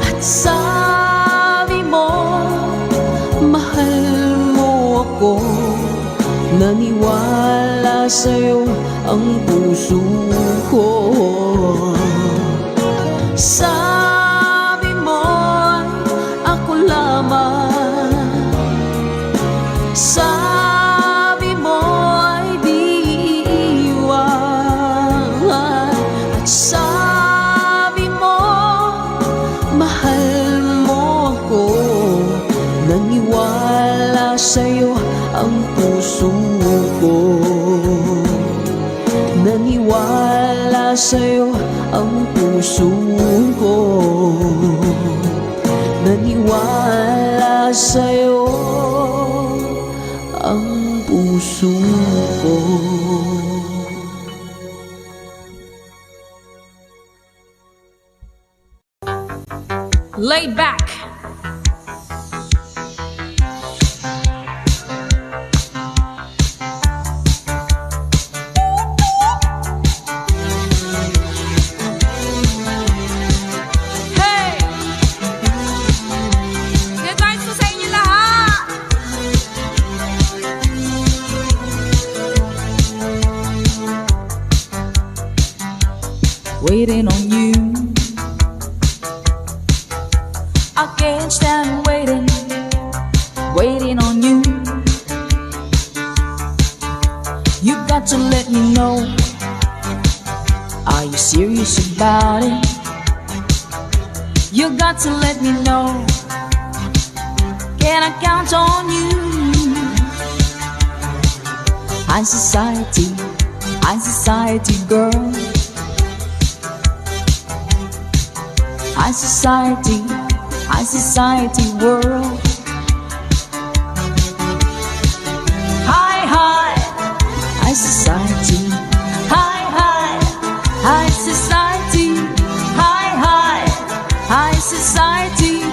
At sabi mo mahal mo ako. Naniwala sa'yo ang puso ko. Sabi mo'y ako lamang. Sabi mo ay di iiwan. At sabi mo mahal mo ako. Naniwala sa'yo ang puso ko. Naniwala sa'yo ang puso ko. Naniwala sa'yo ang puso ko. Laid back. Hey! Good night po sa inyo lahat. Waiting on you, I can't stand waiting, waiting on you. You got to let me know, are you serious about it? You got to let me know, can I count on you? High society girl. High society world. High society, high society, high society.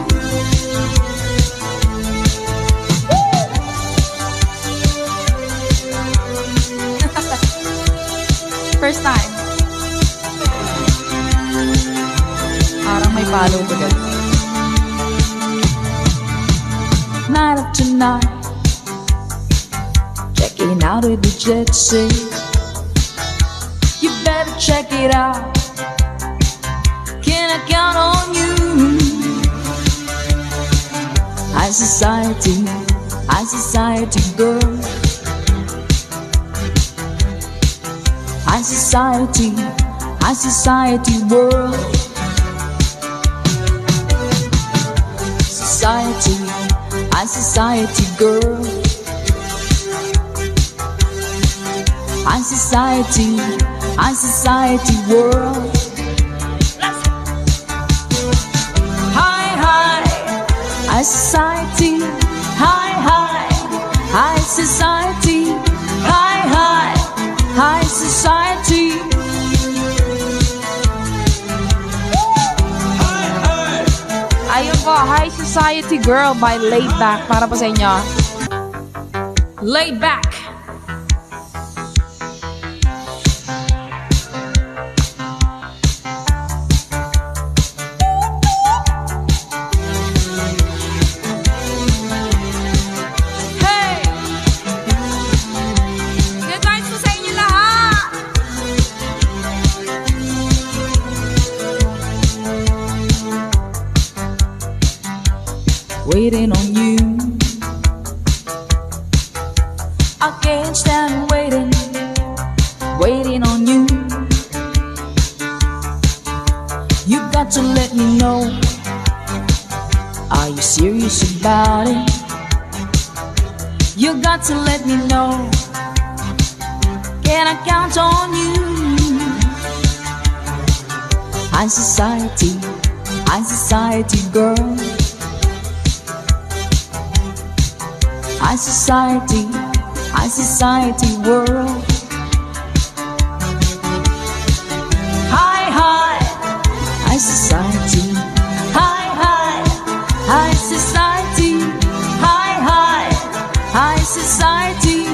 First time. Parang may follow ko dyan. Night after night, checking out with the jet set. You better check it out, can I count on you? High society girl. High high society world. Society, high society girl. High society world. High society, high society, high society. Ayun po, High Society Girl by Laid Back. Para po sa inyo. Laid back. Hey! Good vibes po sa inyo lahat! Waiting on you, I can't stand waiting, waiting on you. You got to let me know, are you serious about it? You got to let me know, can I count on you? High society girl. High society world. High society, high society, high society.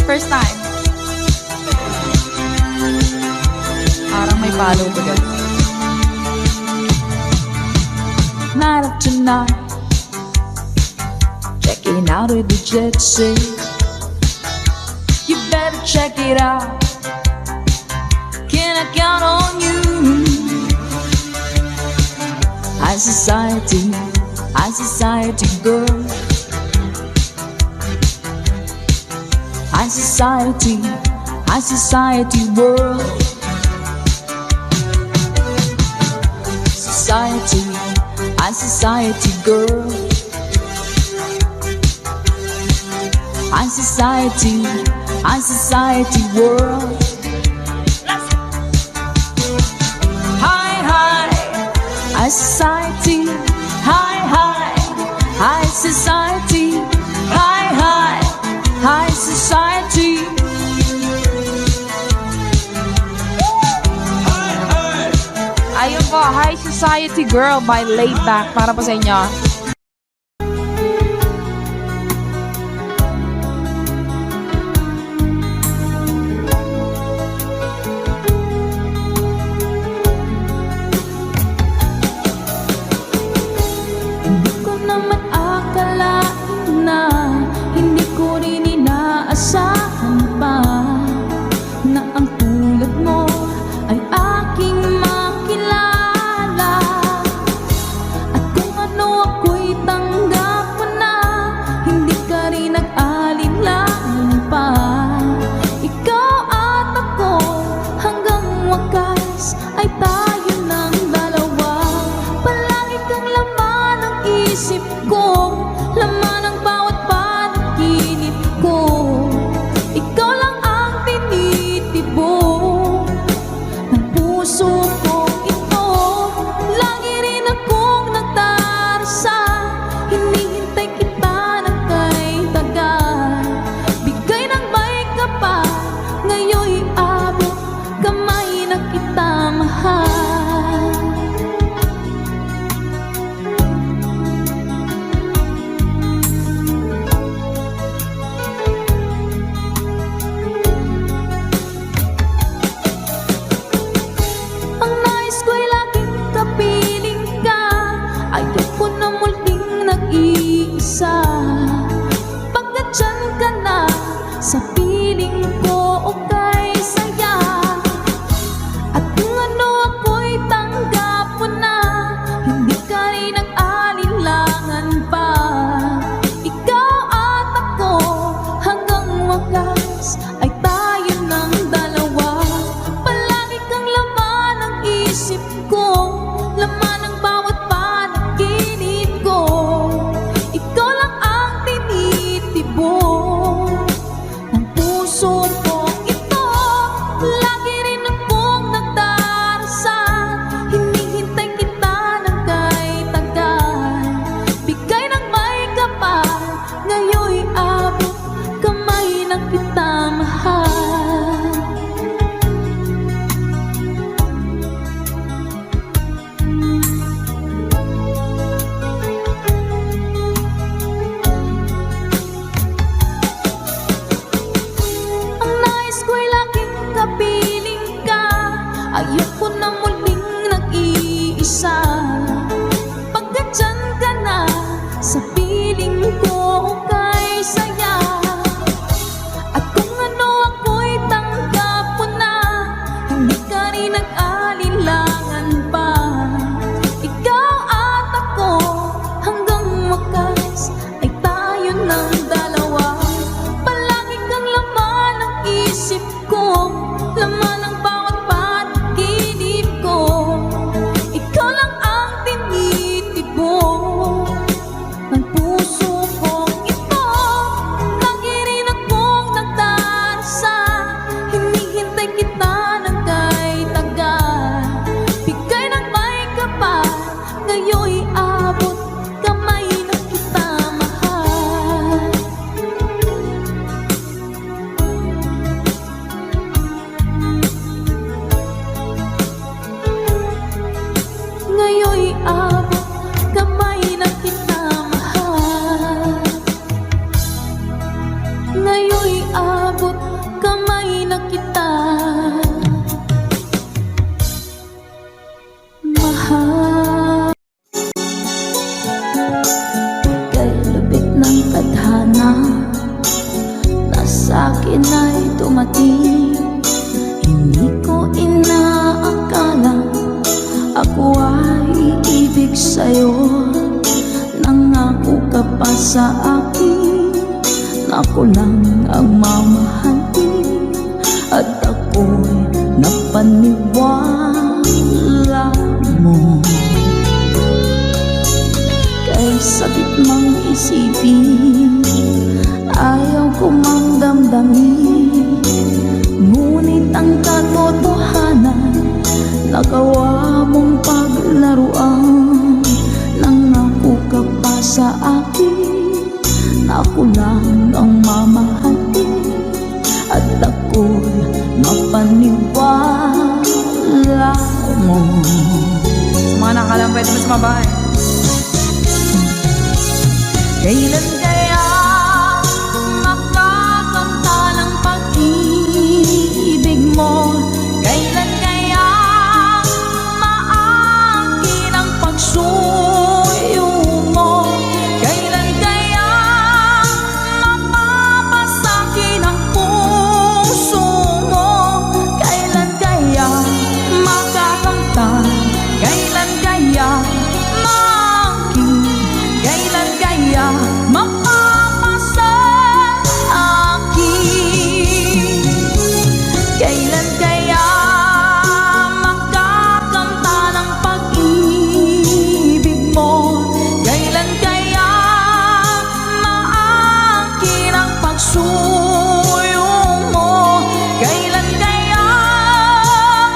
First time. Parang may follow ko dyan. Night after night, checking out of the jet set. You better check it out, can I count on you? High society girl. High society world. High society girl. High society world. High society, high society, high society. Ayun po, High Society Girl by Laid Back. Para po sa inyo. Hindi ko naman akalain na, hindi ko rin inaasahan pa, na ang tulad mo ay aking makilala. At kung ano ako'y tanggap mo na, hindi ka rin nag-alinlangan pa. Ikaw at ako hanggang wakas ay tayo ng dalawa. Palagi kang laman ng isip ko, laman ng bawat panaginip ko. Ikaw lang ang tinitibok ng puso ko ito. Lagi rin akong nagdarasal, hinihintay kita ng kay tagal. Bigay ng may kapal, ngayon'y abot kamay na kita mahal. Ang nais ko'y laging kapiling ka, ayoko na muling nag-iisa. Pagkat dyan ka na, sa piling ko okay saya. At kung ano ako'y tanggap mo na, hindi ka rin nag-alinlangan pa. tadhana na sa'kin ay dumating. Hindi ko inaakala ako ay iibig sa'yo. Nangako ka pa sa akin na ako lang ang mamahalin, at ako'y napaniwala mo. Kay sakit mang isipin, ayaw ko mang damdamin, ngunit ang katotohanan nagawa mong paglaruan. Nangako ka pa sa akin na ako lang ang mamahalin, at ako'y mapaniwala mo. Sa mga nakalang pwede mo sumabay. Kailan kaya makakanta ng pag-ibig mo? Kailan kaya maangkin ang pagsuyo mo? Kailan kaya mapapasakin ang puso mo? Kailan kaya makakanta? Kailan kaya maangkin? Kailan kaya mapapasa akin? Kailan kaya makakanta ng pag-ibig mo? Kailan kaya maangkin ang pagsuyo mo? Kailan kaya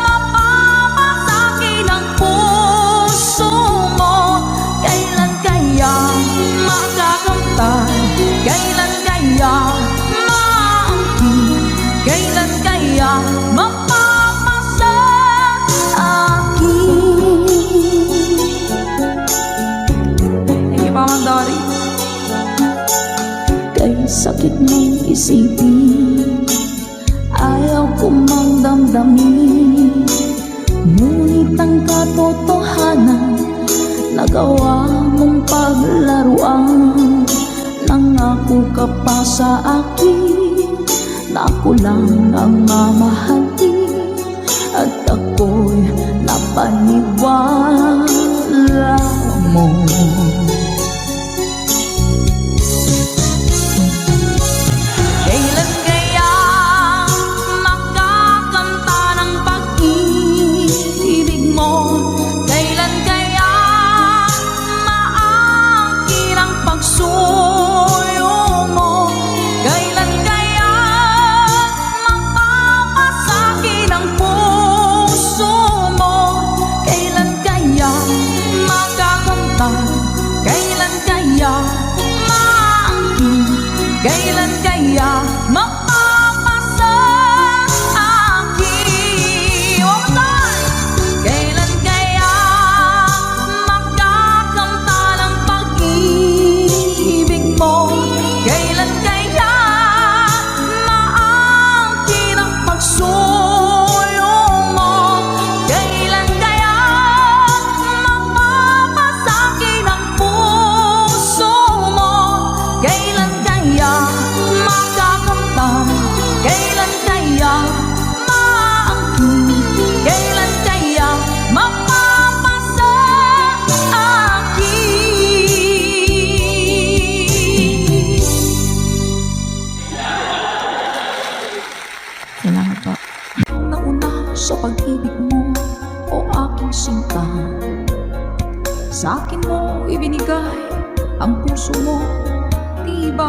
mapapasakin ang puso mo? Kailan kaya makakanta? Kailan kaya maangkin? Kailan kaya mapapasa akin? Thank you, Mama Dory. Kay sakit mong isipin, ayaw ko mang damdamin, ngunit ang katotohanan nagawa mong paglaruan. Nangako ka pa sa akin na ako lang ang mamahalin, at ako'y napaniwala mo. Kailan kaya makakanta ng pag-ibig mo? Kailan kaya maangkin ang pagsuyo mo? Kailan kaya mapapasakin ang puso mo? Kailan kaya makakanta? Kailan kaya maangkin? Kailan kaya mapapasa akin? One more time! Kailan kaya makakanta ng pag-ibig mo? Kailan kaya maangkin ang pagsuyo mo? Kailan kaya mapapasakin ang puso mo? Kailan kaya makakanta? Kailan kaya maangkin? Kailan kaya mapapasa akin? Salamat po. Nauna sa pag-ibig mo, o aking sinta. Sa akin mo ibinigay ang puso mo, diba?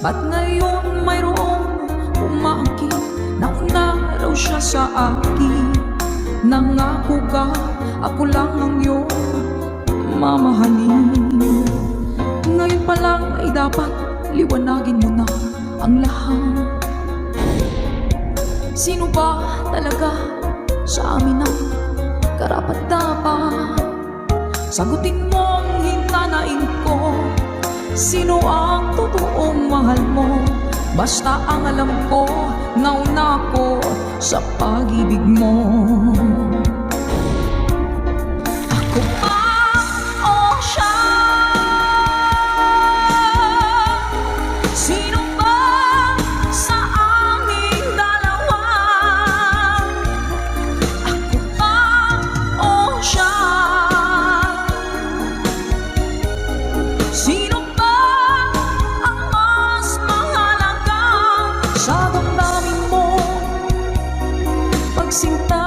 Ba't ngayon mayroong umaangkin? Nauna raw siya sa akin. Nangako ka, ako lang ang iyong mamahalin. Ngayon pa lang ay dapat liwanagin mo na ang lahat. Sino ba talaga sa amin ang karapat-dapat? Sagutin mo ang hintanain ko. Sino ang totoong mahal mo? Basta ang alam ko, nauna ko sa pag-ibig mo. Ako ba o siya? Sino ba ang mas mahalaga sa damdamin mo pagsinta?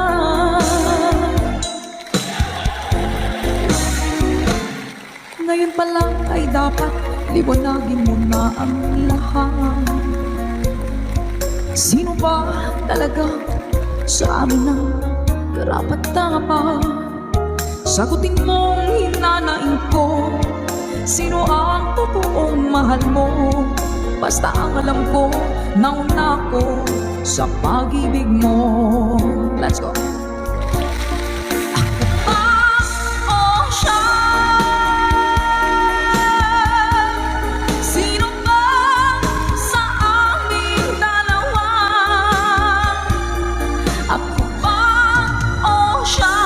Ngayon pa lang ay dapat liwanagin mo na ang lahat. Sino ba talaga sa amin ang karapat-dapat? Sagutin mong hinanain ko, sino ang totoong mahal mo? Basta ang alam ko, nauna ko sa pag-ibig mo. Let's go. Ako ba o siya? Sino ba sa aming dalawa? Ako ba o siya?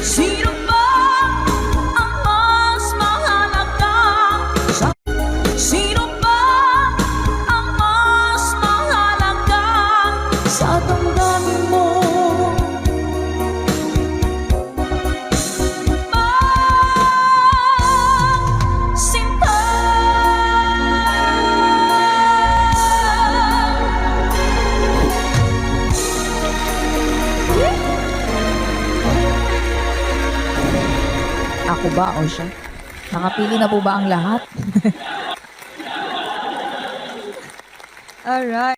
Sino ba ang mas mahalaga? Sino ba ang mas mahalaga sa damdamin mo? Sinta. Ako ba o siya? Nakapili na po ba ang lahat? Alright.